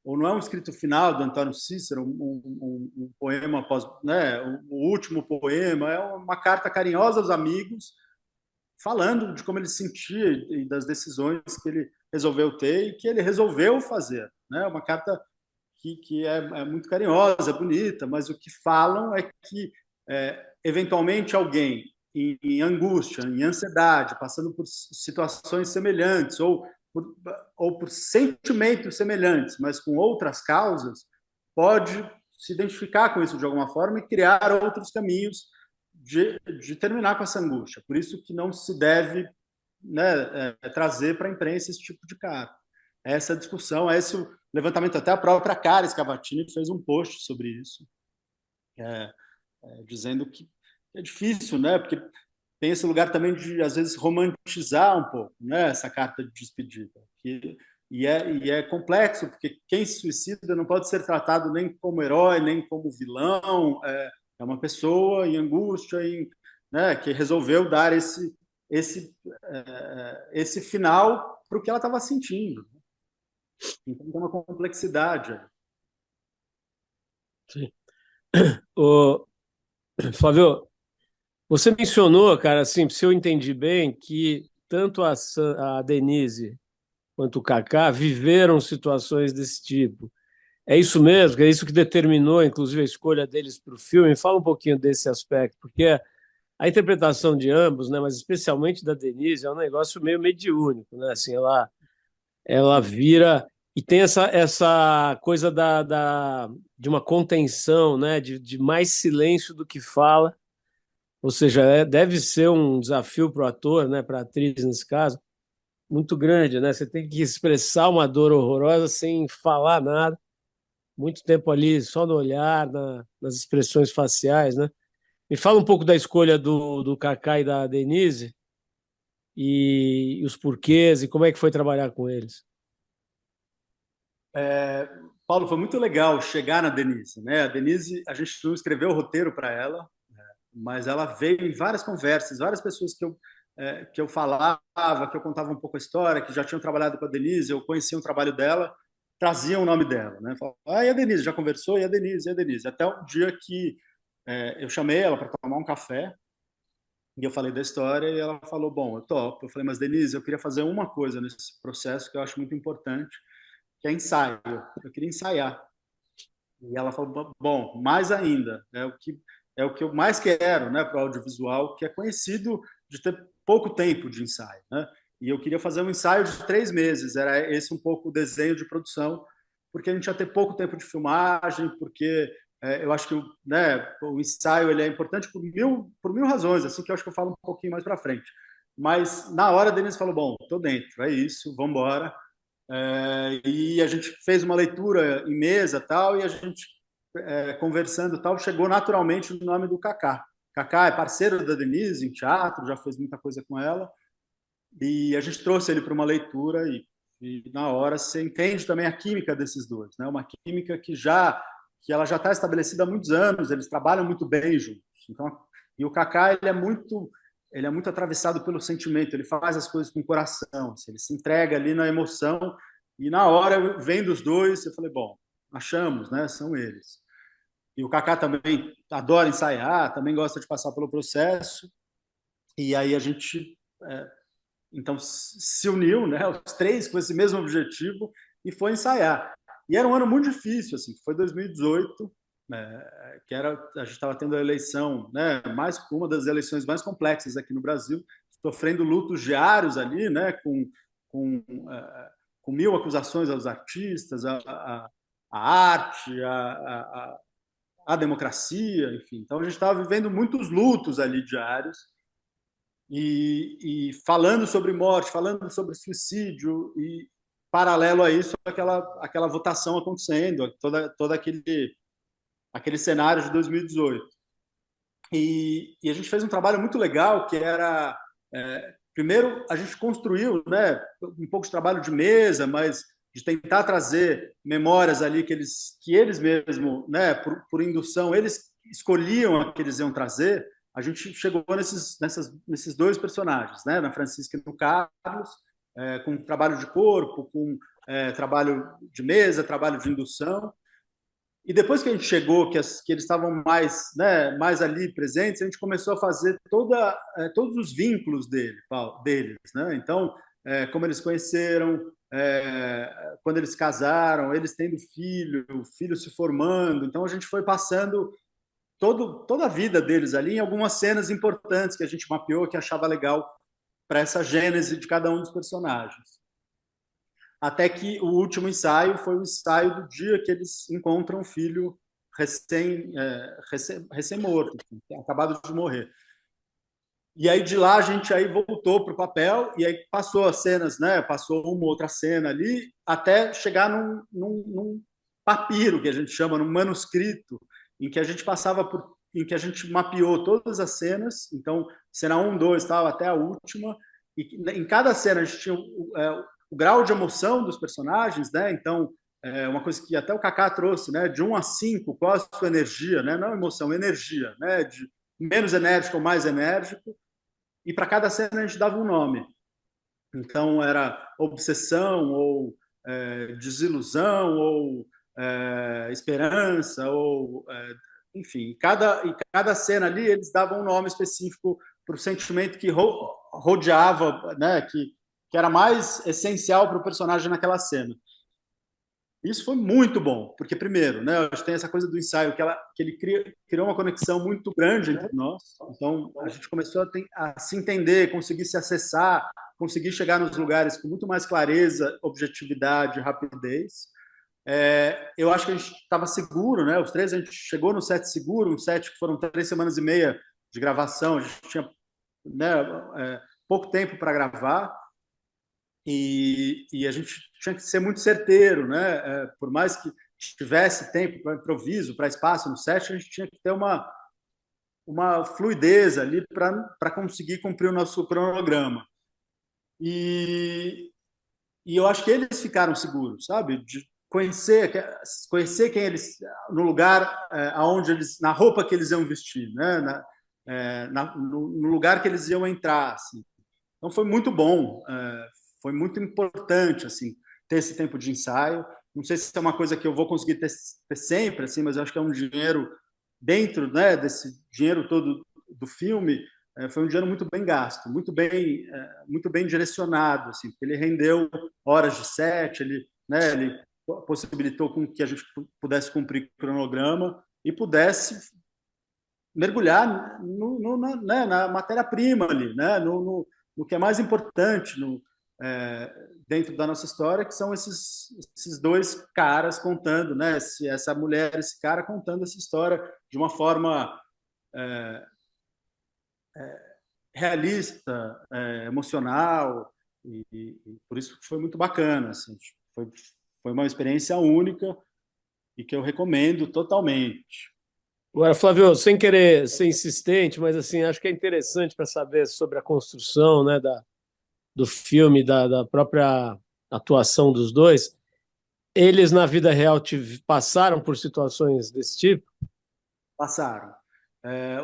ou não é um escrito final do Antônio Cícero, um poema após, né? O último poema é uma carta carinhosa aos amigos falando de como ele se sentia e das decisões que ele resolveu ter e que ele resolveu fazer. Né? Uma carta que é muito carinhosa, bonita, mas o que falam é que, eventualmente, alguém em angústia, em ansiedade, passando por situações semelhantes ou por sentimentos semelhantes, mas com outras causas, pode se identificar com isso de alguma forma e criar outros caminhos de terminar com essa angústia. Por isso que não se deve, né, trazer para a imprensa esse tipo de carta. Essa discussão, esse levantamento, até a própria Caris Cavattini fez um post sobre isso, dizendo que é difícil, né, porque tem esse lugar também de, às vezes, romantizar um pouco, né, essa carta de despedida. E é complexo, porque quem se suicida não pode ser tratado nem como herói, nem como vilão, é uma pessoa em angústia, né, que resolveu dar esse final para o que ela estava sentindo. Então tem uma complexidade. Sim. Ô, Flávio, você mencionou, cara, assim, se eu entendi bem, que tanto a Denise quanto o Kaká viveram situações desse tipo. É isso mesmo? É isso que determinou, inclusive, a escolha deles para o filme? Fala um pouquinho desse aspecto, porque a interpretação de ambos, né, mas especialmente da Denise, é um negócio meio mediúnico, né? Assim, ela vira e tem essa coisa de uma contenção, né, de mais silêncio do que fala, ou seja, deve ser um desafio para o ator, né, para a atriz nesse caso, muito grande, né? Você tem que expressar uma dor horrorosa sem falar nada, muito tempo ali só no olhar, nas expressões faciais, né? Me fala um pouco da escolha do Kaká e da Denise e os porquês e como é que foi trabalhar com eles. Paulo, foi muito legal chegar na Denise, né? A Denise, a gente não escreveu o roteiro para ela, mas ela veio em várias conversas, várias pessoas que eu falava, que eu contava um pouco a história, que já tinham trabalhado com a Denise, eu conhecia o trabalho dela, traziam o nome dela, né? Falavam, e a Denise, já conversou? E a Denise? E a Denise? Até o dia que eu chamei ela para tomar um café, e eu falei da história, e ela falou, bom, eu topo. Eu falei, mas Denise, eu queria fazer uma coisa nesse processo que eu acho muito importante, que é ensaio. Eu queria ensaiar. E ela falou, bom, mais ainda, é o que eu mais quero, né, para o audiovisual, que é conhecido de ter pouco tempo de ensaio, né? E eu queria fazer um ensaio de 3 meses, era esse um pouco o desenho de produção, porque a gente ia ter pouco tempo de filmagem, porque eu acho que né, o ensaio ele é importante por mil razões, assim que eu acho que eu falo um pouquinho mais para frente. Mas na hora a Denise falou, bom, tô dentro, é isso, vamos embora. E a gente fez uma leitura em mesa tal, e a gente conversando tal, chegou naturalmente o nome do Kaká. Kaká é parceiro da Denise em teatro, já fez muita coisa com ela, e a gente trouxe ele para uma leitura e na hora você entende também a química desses dois, né? Uma química que ela já está estabelecida há muitos anos, eles trabalham muito bem juntos. Então, e o Kaká ele é muito atravessado pelo sentimento, ele faz as coisas com o coração, assim, ele se entrega ali na emoção e na hora vem dos dois, eu falei, bom, achamos, né? São eles. E o Kaká também adora ensaiar, também gosta de passar pelo processo. E aí a gente então se uniu, né, os três com esse mesmo objetivo e foi ensaiar. E era um ano muito difícil, assim, foi 2018, que era a gente estava tendo a eleição, né, mais uma das eleições mais complexas aqui no Brasil, sofrendo lutos diários ali, né, com, com mil acusações aos artistas, a arte, a democracia, enfim. Então a gente estava vivendo muitos lutos ali diários e falando sobre morte, falando sobre suicídio e paralelo a isso aquela votação acontecendo, todo aquele cenário de 2018. E a gente fez um trabalho muito legal que era primeiro a gente construiu, né, um pouco de trabalho de mesa, mas de tentar trazer memórias ali que eles mesmo, né, por indução, eles escolhiam a que eles iam trazer. A gente chegou nesses dois personagens, né, na Francisca e no Carlos, com trabalho de corpo, com trabalho de mesa, trabalho de indução. E depois que a gente chegou, que eles estavam mais, né, mais ali presentes, a gente começou a fazer todos os vínculos deles. Né? Então, como eles conheceram, quando eles casaram, eles tendo filho, o filho se formando. Então, a gente foi passando toda a vida deles ali em algumas cenas importantes que a gente mapeou, que achava legal para essa gênese de cada um dos personagens. Até que o último ensaio foi o ensaio do dia que eles encontram o filho recém-morto, acabado de morrer. E aí de lá a gente aí voltou para o papel e aí passou as cenas, né? Passou uma outra cena ali até chegar num papiro que a gente chama, num manuscrito, em que a gente em que a gente mapeou todas as cenas. Então cena 1, 2, tal, até a última. E em cada cena a gente tinha o grau de emoção dos personagens, né? Então uma coisa que até o Kaká trouxe, né? De 1 a 5, qual a sua energia, né? Não emoção, energia, né? De menos enérgico ou mais enérgico. E para cada cena a gente dava um nome. Então era obsessão ou desilusão ou esperança ou enfim, em cada cena ali eles davam um nome específico para o sentimento que rodeava, né, que era mais essencial para o personagem naquela cena. Isso foi muito bom, porque primeiro, né, a gente tem essa coisa do ensaio que ele criou uma conexão muito grande entre nós. Então a gente começou a se entender, conseguir se acessar, conseguir chegar nos lugares com muito mais clareza, objetividade, rapidez. Eu acho que a gente estava seguro, né? Os três a gente chegou no set seguro, um set que foram 3 semanas e meia de gravação, a gente tinha, né, pouco tempo para gravar. E a gente tinha que ser muito certeiro, né? Por mais que tivesse tempo para improviso, para espaço no set, a gente tinha que ter uma fluidez ali para conseguir cumprir o nosso cronograma. E eu acho que eles ficaram seguros, sabe? De conhecer quem eles no lugar aonde eles, na roupa que eles iam vestir, né? no lugar que eles iam entrar. Assim. Então foi muito bom, foi muito importante assim ter esse tempo de ensaio. Não sei se é uma coisa que eu vou conseguir ter sempre, assim, mas eu acho que é um dinheiro dentro, né, desse dinheiro todo do filme. Foi um dinheiro muito bem gasto, muito bem direcionado, assim, porque ele rendeu horas de set, ele possibilitou com que a gente pudesse cumprir o cronograma e pudesse mergulhar na matéria-prima ali, né? No que é mais importante dentro da nossa história, que são esses dois caras contando, né? Essa mulher, esse cara contando essa história de uma forma realista, emocional, e por isso foi muito bacana. Assim, foi uma experiência única e que eu recomendo totalmente. Agora, Flávio, sem querer ser insistente, mas assim, acho que é interessante para saber sobre a construção, né, do filme, da própria atuação dos dois. Eles, na vida real, passaram por situações desse tipo? Passaram.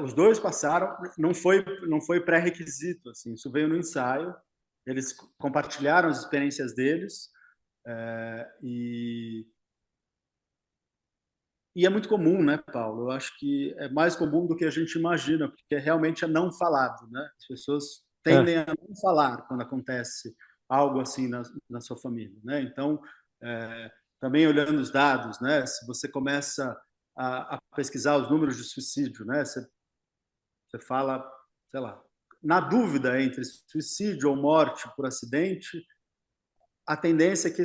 Os dois passaram, não foi pré-requisito, assim, isso veio no ensaio, eles compartilharam as experiências deles, e é muito comum, né, Paulo? Eu acho que é mais comum do que a gente imagina, porque realmente é não falado, né? As pessoas É. tendem a não falar quando acontece algo assim na sua família, né? Então, é, também olhando os dados, né? Se você começa a pesquisar os números de suicídio, né? Você fala, sei lá, na dúvida entre suicídio ou morte por acidente, a tendência é que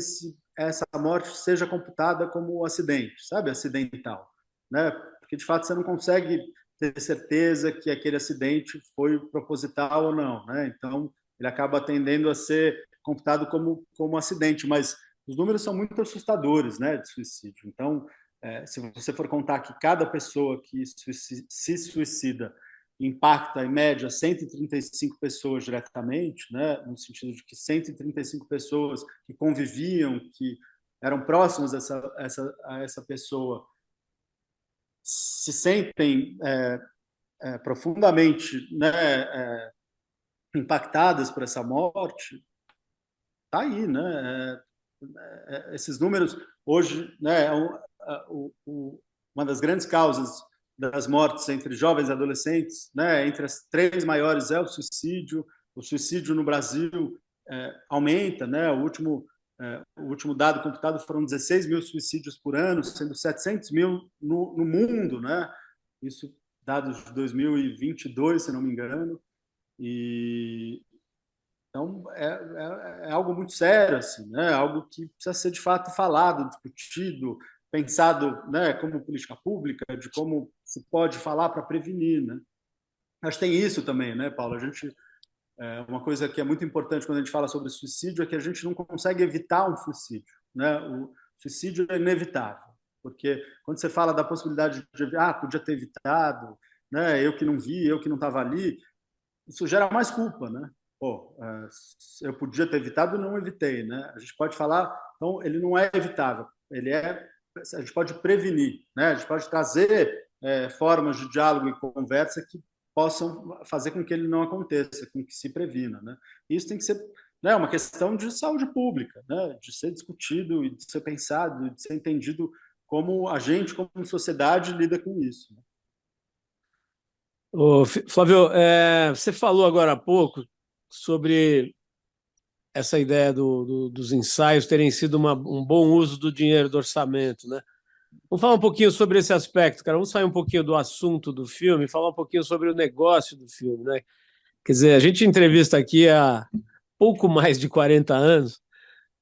essa morte seja computada como acidente, sabe? Acidental, né? Porque de fato você não consegue ter certeza que aquele acidente foi proposital ou não, né? Então ele acaba tendendo a ser computado como acidente, mas os números são muito assustadores, né, de suicídio. Então, se você for contar que cada pessoa que se suicida impacta, em média, 135 pessoas diretamente, né, no sentido de que 135 pessoas que conviviam, que eram próximas a essa pessoa, se sentem profundamente, né, impactadas por essa morte, tá aí, né? Esses números hoje, né, uma das grandes causas das mortes entre jovens e adolescentes, né, entre as três maiores é o suicídio. O suicídio no Brasil aumenta, né? O último dado computado foram 16 mil suicídios por ano, sendo 700 mil no mundo, né? Isso dados de 2022, se não me engano. E então, é algo muito sério, assim, né? Algo que precisa ser, de fato, falado, discutido, pensado, né, como política pública, de como se pode falar para prevenir, né? Acho que tem isso também, né, Paulo? Uma coisa que é muito importante quando a gente fala sobre suicídio é que a gente não consegue evitar um suicídio, né? O suicídio é inevitável, porque quando você fala da possibilidade de, podia ter evitado, né? Eu que não vi, eu que não estava ali, isso gera mais culpa, né? Pô, eu podia ter evitado e não evitei, né? A gente pode falar, então ele não é evitável, a gente pode prevenir, né? A gente pode trazer formas de diálogo e conversa que possam fazer com que ele não aconteça, com que se previna, né? Isso tem que ser, né, uma questão de saúde pública, né? De ser discutido e de ser pensado, de ser entendido como a gente, como sociedade, lida com isso. Né? Flávio, você falou agora há pouco sobre essa ideia dos ensaios terem sido um bom uso do dinheiro do orçamento, né? Vamos falar um pouquinho sobre esse aspecto, cara. Vamos sair um pouquinho do assunto do filme e falar um pouquinho sobre o negócio do filme, né? Quer dizer, a gente entrevista aqui há pouco mais de 40 anos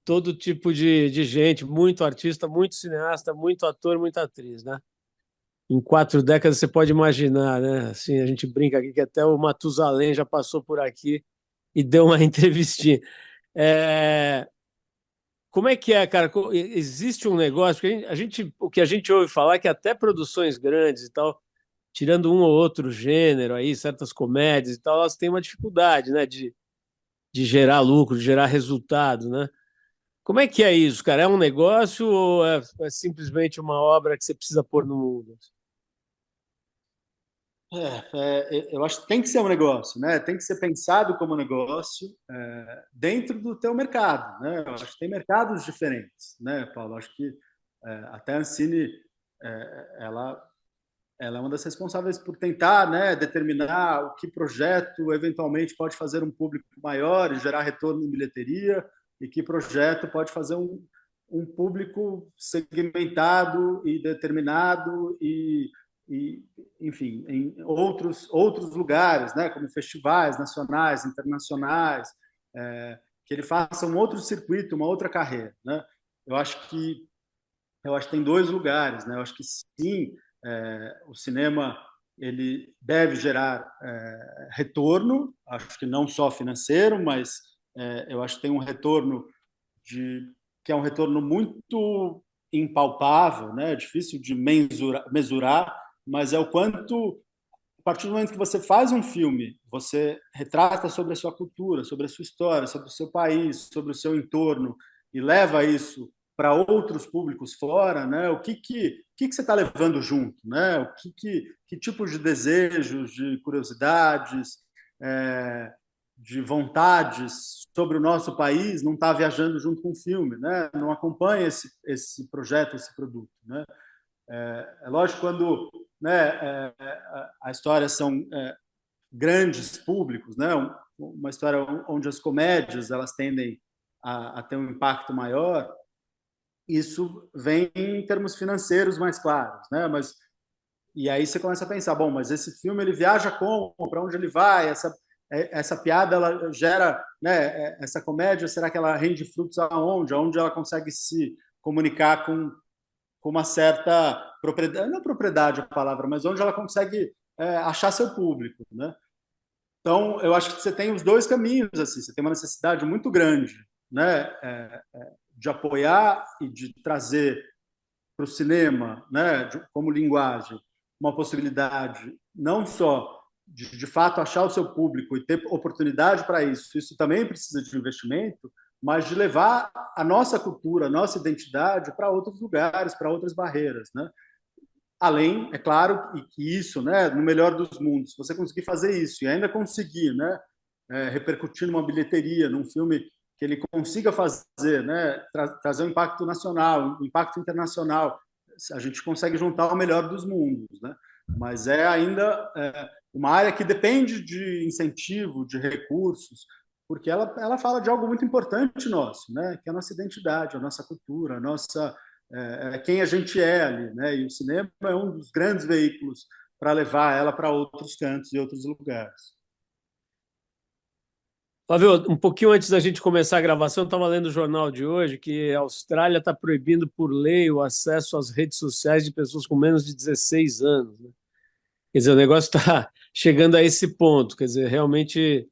todo tipo de gente, muito artista, muito cineasta, muito ator, muita atriz, né? Em 4 décadas você pode imaginar, né? Assim, a gente brinca aqui que até o Matusalém já passou por aqui e deu uma entrevistinha. É, como é que é, cara? Existe um negócio, porque o que a gente ouve falar é que até produções grandes e tal, tirando um ou outro gênero aí, certas comédias e tal, elas têm uma dificuldade, né, de gerar lucro, de gerar resultado, né? Como é que é isso, cara? É um negócio ou é simplesmente uma obra que você precisa pôr no mundo? Eu acho que tem que ser um negócio, né? Tem que ser pensado como negócio dentro do teu mercado, né? Eu acho que tem mercados diferentes, né, Paulo? Eu acho que até a Ancine, ela ela é uma das responsáveis por tentar, né, determinar o que projeto eventualmente pode fazer um público maior e gerar retorno em bilheteria, e que projeto pode fazer um público segmentado e determinado e enfim, em outros lugares, né, como festivais nacionais, internacionais, que ele faça um outro circuito, uma outra carreira, né? Eu acho que eu acho que tem dois lugares, né? Eu acho que sim, o cinema ele deve gerar retorno, acho que não só financeiro, mas eu acho que tem um retorno de que é um retorno muito impalpável, né? É difícil de mesurar, mas é o quanto a partir do momento que você faz um filme, você retrata sobre a sua cultura, sobre a sua história, sobre o seu país, sobre o seu entorno e leva isso para outros públicos fora, né? O que você está levando junto, né? Que tipo de desejos, de curiosidades, é, de vontades sobre o nosso país não está viajando junto com o filme, né? Não acompanha esse projeto, esse produto, né? É lógico quando, né, a história são grandes públicos, né? Uma história onde as comédias elas tendem a ter um impacto maior, isso vem em termos financeiros mais claros, né? Mas e aí você começa a pensar, bom, mas esse filme ele viaja como, para onde ele vai? Essa piada ela gera, né? Essa comédia, será que ela rende frutos aonde? Aonde ela consegue se comunicar com uma certa propriedade, não é propriedade a palavra, mas onde ela consegue achar seu público, né? Então, eu acho que você tem os dois caminhos, assim, você tem uma necessidade muito grande, né, de apoiar e de trazer para o cinema, né, como linguagem, uma possibilidade não só de fato achar o seu público e ter oportunidade para isso, isso também precisa de investimento, mas de levar a nossa cultura, a nossa identidade para outros lugares, para outras barreiras, né? Além, é claro, e que isso, né, no melhor dos mundos, se você conseguir fazer isso e ainda conseguir, né, repercutir numa bilheteria, num filme que ele consiga fazer, né, trazer um impacto nacional, um impacto internacional, a gente consegue juntar o melhor dos mundos, né? Mas é ainda uma área que depende de incentivo, de recursos, porque ela fala de algo muito importante nosso, né? Que é a nossa identidade, a nossa cultura, a nossa quem a gente é ali, né? E o cinema é um dos grandes veículos para levar ela para outros cantos e outros lugares. Flávio, um pouquinho antes da gente começar a gravação, eu estava lendo o jornal de hoje que a Austrália está proibindo por lei o acesso às redes sociais de pessoas com menos de 16 anos, né? Quer dizer, o negócio está chegando a esse ponto. Quer dizer, realmente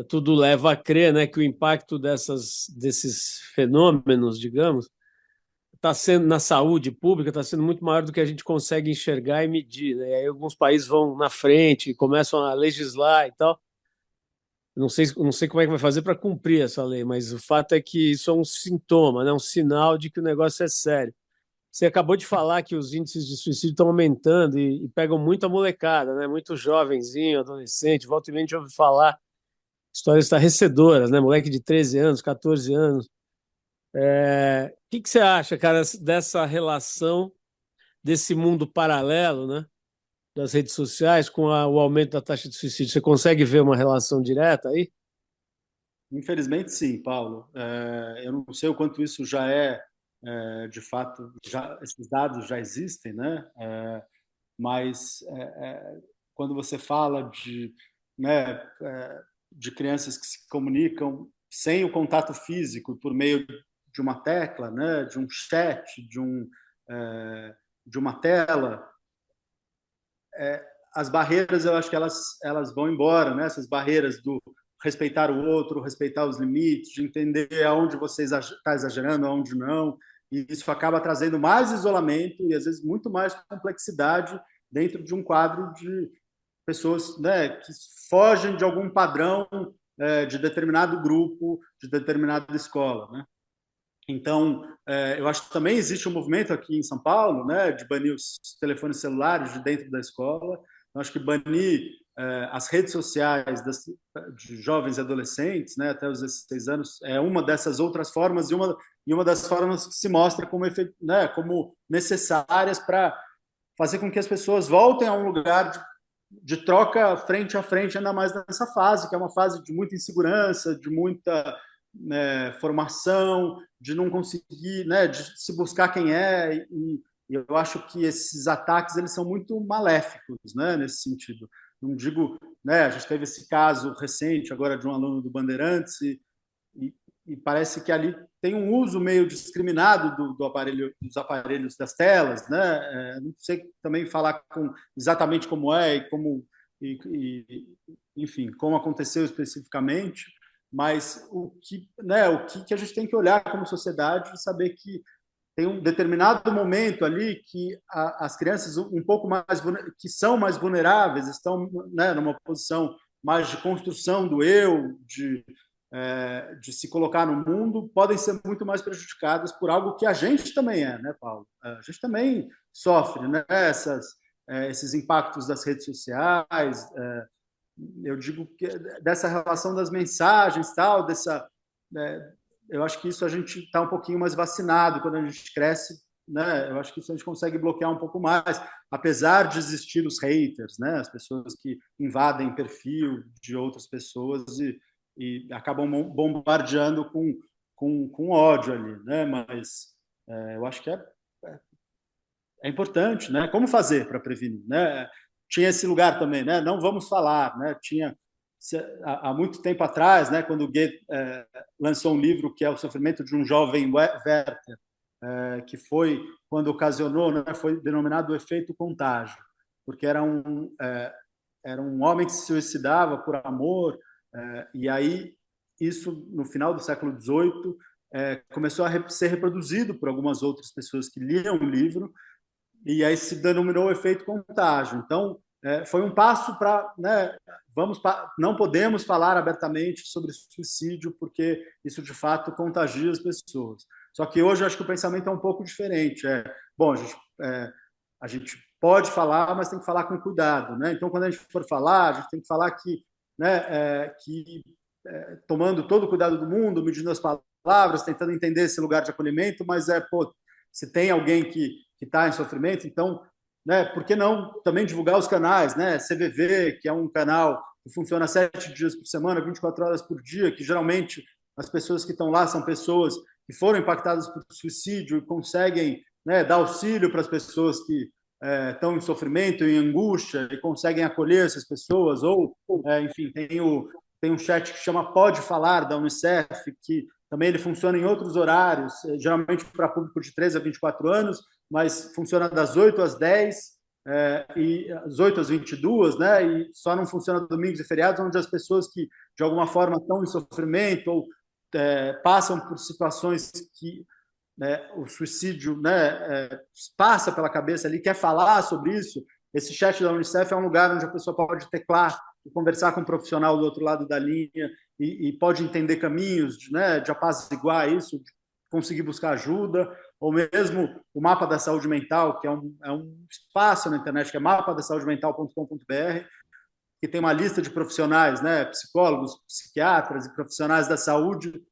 tudo leva a crer, né, que o impacto desses fenômenos, digamos, está sendo na saúde pública, está sendo muito maior do que a gente consegue enxergar e medir, né? E aí alguns países vão na frente, começam a legislar e tal. Não sei como é que vai fazer para cumprir essa lei, mas o fato é que isso é um sintoma, né? Um sinal de que o negócio é sério. Você acabou de falar que os índices de suicídio estão aumentando e pegam muito a molecada, né? Muito jovenzinho, adolescente, volta e meia a gente ouve falar histórias estarrecedoras, né? Moleque de 13 anos, 14 anos. O que você acha, cara, dessa relação desse mundo paralelo, né? Das redes sociais com o aumento da taxa de suicídio? Você consegue ver uma relação direta aí? Infelizmente, sim, Paulo. Eu não sei o quanto isso já de fato, esses dados já existem, né? Mas quando você fala né, de crianças que se comunicam sem o contato físico, por meio de uma tecla, né, de um chat, de uma tela, as barreiras, eu acho que elas vão embora, né? Essas barreiras do respeitar o outro, respeitar os limites, de entender aonde você está exagerando, aonde não. E isso acaba trazendo mais isolamento e, às vezes, muito mais complexidade dentro de um quadro de pessoas, né, que fogem de algum padrão de determinado grupo, de determinada escola, né? Então, eu acho que também existe um movimento aqui em São Paulo, né, de banir os telefones celulares de dentro da escola. Eu acho que banir as redes sociais de jovens e adolescentes, né, até os 16 anos, é uma dessas outras formas e uma das formas que se mostra como, né, como necessárias para fazer com que as pessoas voltem a um lugar de troca frente a frente, ainda mais nessa fase, que é uma fase de muita insegurança, de muita formação, de não conseguir, né, de se buscar quem é, e eu acho que esses ataques eles são muito maléficos, né, nesse sentido. Não digo, né, a gente teve esse caso recente agora de um aluno do Bandeirantes e, e parece que ali tem um uso meio discriminado do aparelho, dos aparelhos das telas, né? Não sei também falar exatamente como é e como, enfim, como aconteceu especificamente, mas o que a gente tem que olhar como sociedade e saber que tem um determinado momento ali que as crianças um pouco mais que são mais vulneráveis estão, né, numa posição mais de construção do eu, de se colocar no mundo, podem ser muito mais prejudicadas por algo que a gente também é, né, Paulo? A gente também sofre, né, esses impactos das redes sociais. Eu digo que dessa relação das mensagens, tal, eu acho que isso a gente está um pouquinho mais vacinado quando a gente cresce, né? Eu acho que isso a gente consegue bloquear um pouco mais, apesar de existir os haters, né? As pessoas que invadem perfil de outras pessoas e acabam bombardeando com ódio ali, né? Mas eu acho que é importante, né? Como fazer para prevenir, né? Tinha esse lugar também, né? Não vamos falar, né? Tinha há muito tempo atrás, né? Quando o Goethe lançou um livro que é O Sofrimento de um Jovem Werther, que foi quando ocasionou, né? Foi denominado o efeito contágio, porque era um homem que se suicidava por amor, e aí isso no final do século XVIII começou a ser reproduzido por algumas outras pessoas que liam o livro e aí se denominou o efeito contágio. Então, foi um passo para, né, não podemos falar abertamente sobre suicídio porque isso de fato contagia as pessoas. Só que hoje eu acho que o pensamento é um pouco diferente. Bom, a gente pode falar, mas tem que falar com cuidado, né? Então, quando a gente for falar, a gente tem que falar que tomando todo o cuidado do mundo, medindo as palavras, tentando entender esse lugar de acolhimento, mas pô, se tem alguém que está em sofrimento, então, né, por que não também divulgar os canais, né? CVV, que é um canal que funciona 7 dias por semana, 24 horas por dia, que geralmente as pessoas que estão lá são pessoas que foram impactadas por suicídio e conseguem, né, dar auxílio para as pessoas que estão em sofrimento, em angústia, e conseguem acolher essas pessoas, ou, enfim, tem um chat que chama Pode Falar, da Unicef, que também ele funciona em outros horários, geralmente para público de 13 a 24 anos, mas funciona das 8 às 10 e às 8 às 22, né? E só não funciona domingos e feriados, onde as pessoas que de alguma forma estão em sofrimento ou passam por situações que o suicídio, né, passa pela cabeça ali, quer falar sobre isso. Esse chat da Unicef é um lugar onde a pessoa pode teclar e conversar com um profissional do outro lado da linha e pode entender caminhos, né, de apaziguar isso, de conseguir buscar ajuda, ou mesmo o mapa da saúde mental, que é um espaço na internet, que é mapadasaudemental.com.br, que tem uma lista de profissionais, né, psicólogos, psiquiatras e profissionais da saúde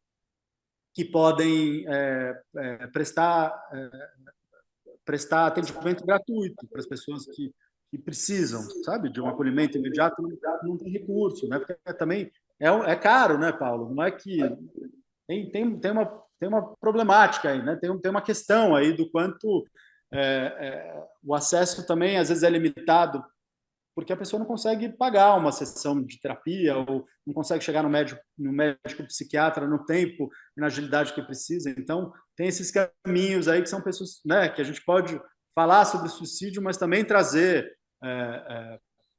que podem prestar atendimento gratuito para as pessoas que precisam, sabe, de um acolhimento imediato, não tem recurso, né? Porque também é caro, né, Paulo? Não é que tem uma problemática aí, né? Tem uma questão aí do quanto o acesso também às vezes é limitado porque a pessoa não consegue pagar uma sessão de terapia ou não consegue chegar no médico psiquiatra no tempo e na agilidade que precisa. Então, tem esses caminhos aí que são pessoas, né, que a gente pode falar sobre suicídio, mas também trazer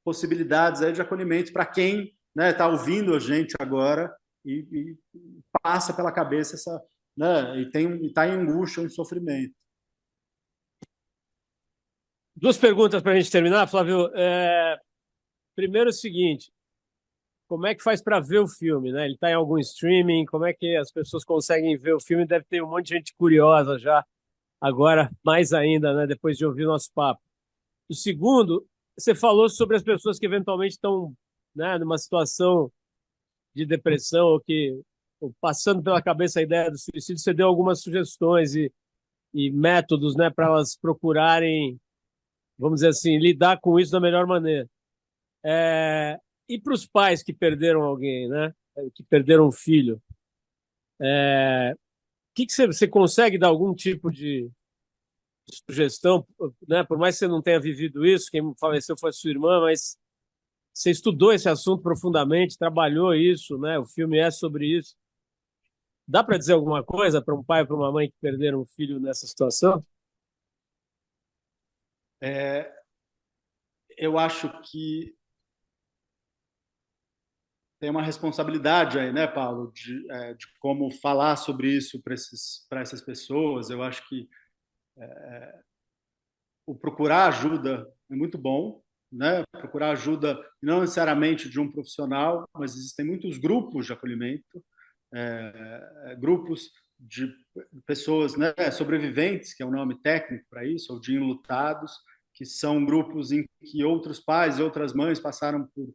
possibilidades aí de acolhimento para quem está ouvindo a gente agora e passa pela cabeça essa, né, e está em angústia, em sofrimento. Duas perguntas para a gente terminar, Flávio. Primeiro, o seguinte: como é que faz para ver o filme, né? Ele está em algum streaming? Como é que as pessoas conseguem ver o filme? Deve ter um monte de gente curiosa já, agora mais ainda, né? Depois de ouvir o nosso papo. O segundo, você falou sobre as pessoas que eventualmente estão, né, numa situação de depressão ou passando pela cabeça a ideia do suicídio. Você deu algumas sugestões e métodos, né, para elas procurarem, vamos dizer assim, lidar com isso da melhor maneira. E para os pais que perderam alguém, né, que perderam um filho, o que você consegue dar algum tipo de sugestão, né? Por mais que você não tenha vivido isso, quem faleceu foi sua irmã, mas você estudou esse assunto profundamente, trabalhou isso, né? O filme é sobre isso. Dá para dizer alguma coisa para um pai ou para uma mãe que perderam um filho nessa situação? É, eu acho que tem uma responsabilidade aí, né, Paulo, de como falar sobre isso para essas pessoas. Eu acho que o procurar ajuda é muito bom, né? Procurar ajuda não necessariamente de um profissional, mas existem muitos grupos de acolhimento, grupos de pessoas, né, sobreviventes, que é o nome técnico para isso, ou de enlutados, que são grupos em que outros pais e outras mães passaram por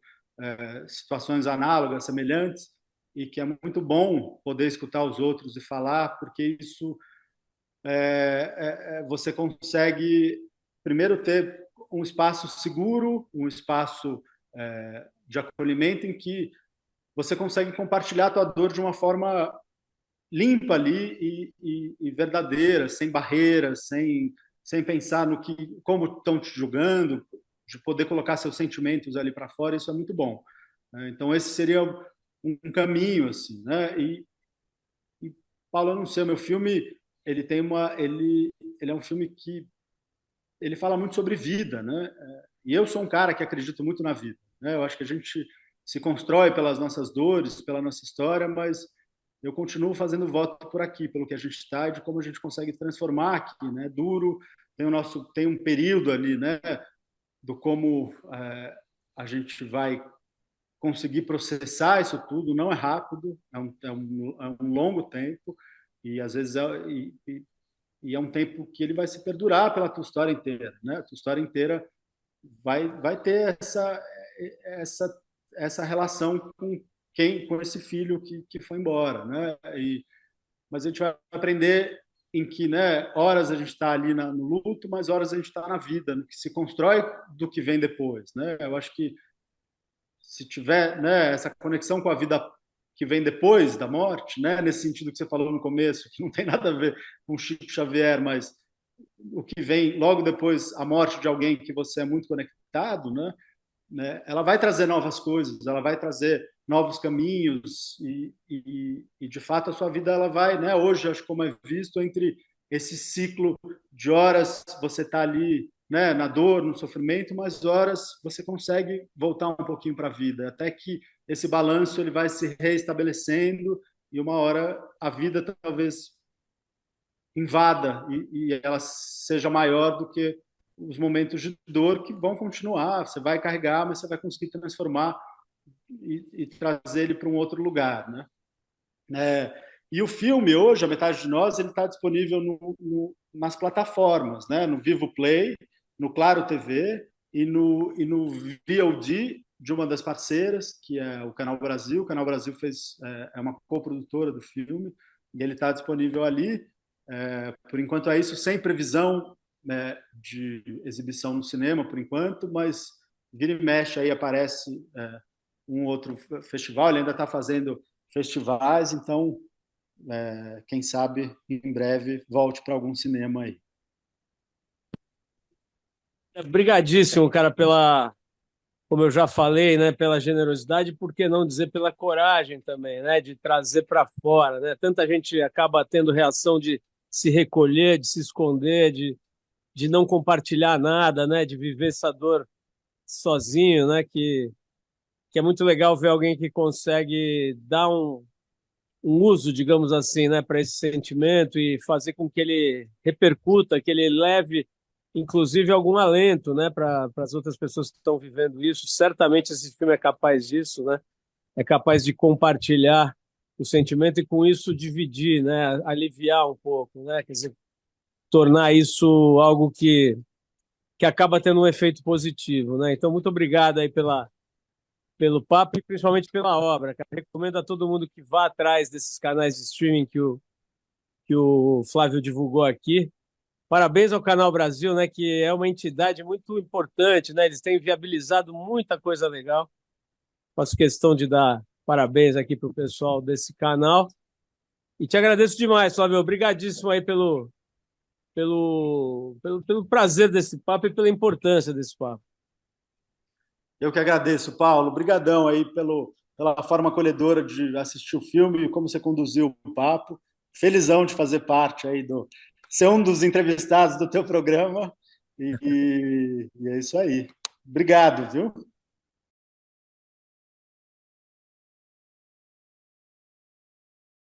situações análogas, semelhantes, e que é muito bom poder escutar os outros e falar, porque isso você consegue primeiro ter um espaço seguro, um espaço de acolhimento em que você consegue compartilhar a tua dor de uma forma limpa ali e verdadeira, sem barreiras, sem pensar no que, como estão te julgando, de poder colocar seus sentimentos ali para fora, isso é muito bom. Então esse seria um caminho assim, né? E Paulo, eu não sei, o meu filme ele tem ele é um filme que ele fala muito sobre vida, né? E eu sou um cara que acredito muito na vida, né? Eu acho que a gente se constrói pelas nossas dores, pela nossa história, mas eu continuo fazendo voto por aqui, pelo que a gente está e de como a gente consegue transformar aqui, né? Duro, tem um período ali, né? Do como a gente vai conseguir processar isso tudo. Não é rápido, é um longo tempo e às vezes e é um tempo que ele vai se perdurar pela tua história inteira, né? A tua história inteira vai ter essa, essa relação com esse filho que foi embora, né? Mas a gente vai aprender em que, né, horas a gente está ali no luto, mas horas a gente está na vida, no que se constrói do que vem depois, né? Eu acho que se tiver, né, essa conexão com a vida que vem depois da morte, né, nesse sentido que você falou no começo, que não tem nada a ver com Chico Xavier, mas o que vem logo depois a morte de alguém que você é muito conectado, né, ela vai trazer novas coisas, ela vai trazer novos caminhos e de fato a sua vida ela vai, né, hoje acho como é visto entre esse ciclo de horas você está ali, né, na dor, no sofrimento, mas horas você consegue voltar um pouquinho para a vida, até que esse balanço ele vai se reestabelecendo e uma hora a vida talvez invada e ela seja maior do que os momentos de dor que vão continuar. Você vai carregar, mas você vai conseguir transformar e trazer ele para um outro lugar, né? E o filme hoje, a metade de nós, ele está disponível nas plataformas, né? No Vivo Play, no Claro TV e no VOD de uma das parceiras, que é o Canal Brasil. O Canal Brasil é uma coprodutora do filme e ele está disponível ali. Por enquanto é isso, sem previsão, né, de exibição no cinema, por enquanto, mas vira e mexe aí aparece um outro festival, ele ainda está fazendo festivais, então quem sabe em breve volte para algum cinema aí. Obrigadíssimo, cara, como eu já falei, né, pela generosidade, por que não dizer pela coragem também, né, de trazer para fora, né? Tanta gente acaba tendo reação de se recolher, de se esconder, de não compartilhar nada, né, de viver essa dor sozinho, né, que é muito legal ver alguém que consegue dar um uso, digamos assim, né, para esse sentimento e fazer com que ele repercuta, que ele leve, inclusive, algum alento, né, para as outras pessoas que estão vivendo isso. Certamente esse filme é capaz disso, né? É capaz de compartilhar o sentimento e com isso dividir, né, aliviar um pouco, né? Quer dizer, tornar isso algo que acaba tendo um efeito positivo, né? Então, muito obrigado aí pelo papo e principalmente pela obra, cara. Recomendo a todo mundo que vá atrás desses canais de streaming que o Flávio divulgou aqui. Parabéns ao Canal Brasil, né, que é uma entidade muito importante, né? Eles têm viabilizado muita coisa legal. Faço questão de dar parabéns aqui para o pessoal desse canal. E te agradeço demais, Flávio. Obrigadíssimo aí pelo prazer desse papo e pela importância desse papo. Eu que agradeço, Paulo. Obrigadão aí pela forma acolhedora de assistir o filme e como você conduziu o papo. Felizão de fazer parte aí ser um dos entrevistados do teu programa. E é isso aí. Obrigado, viu?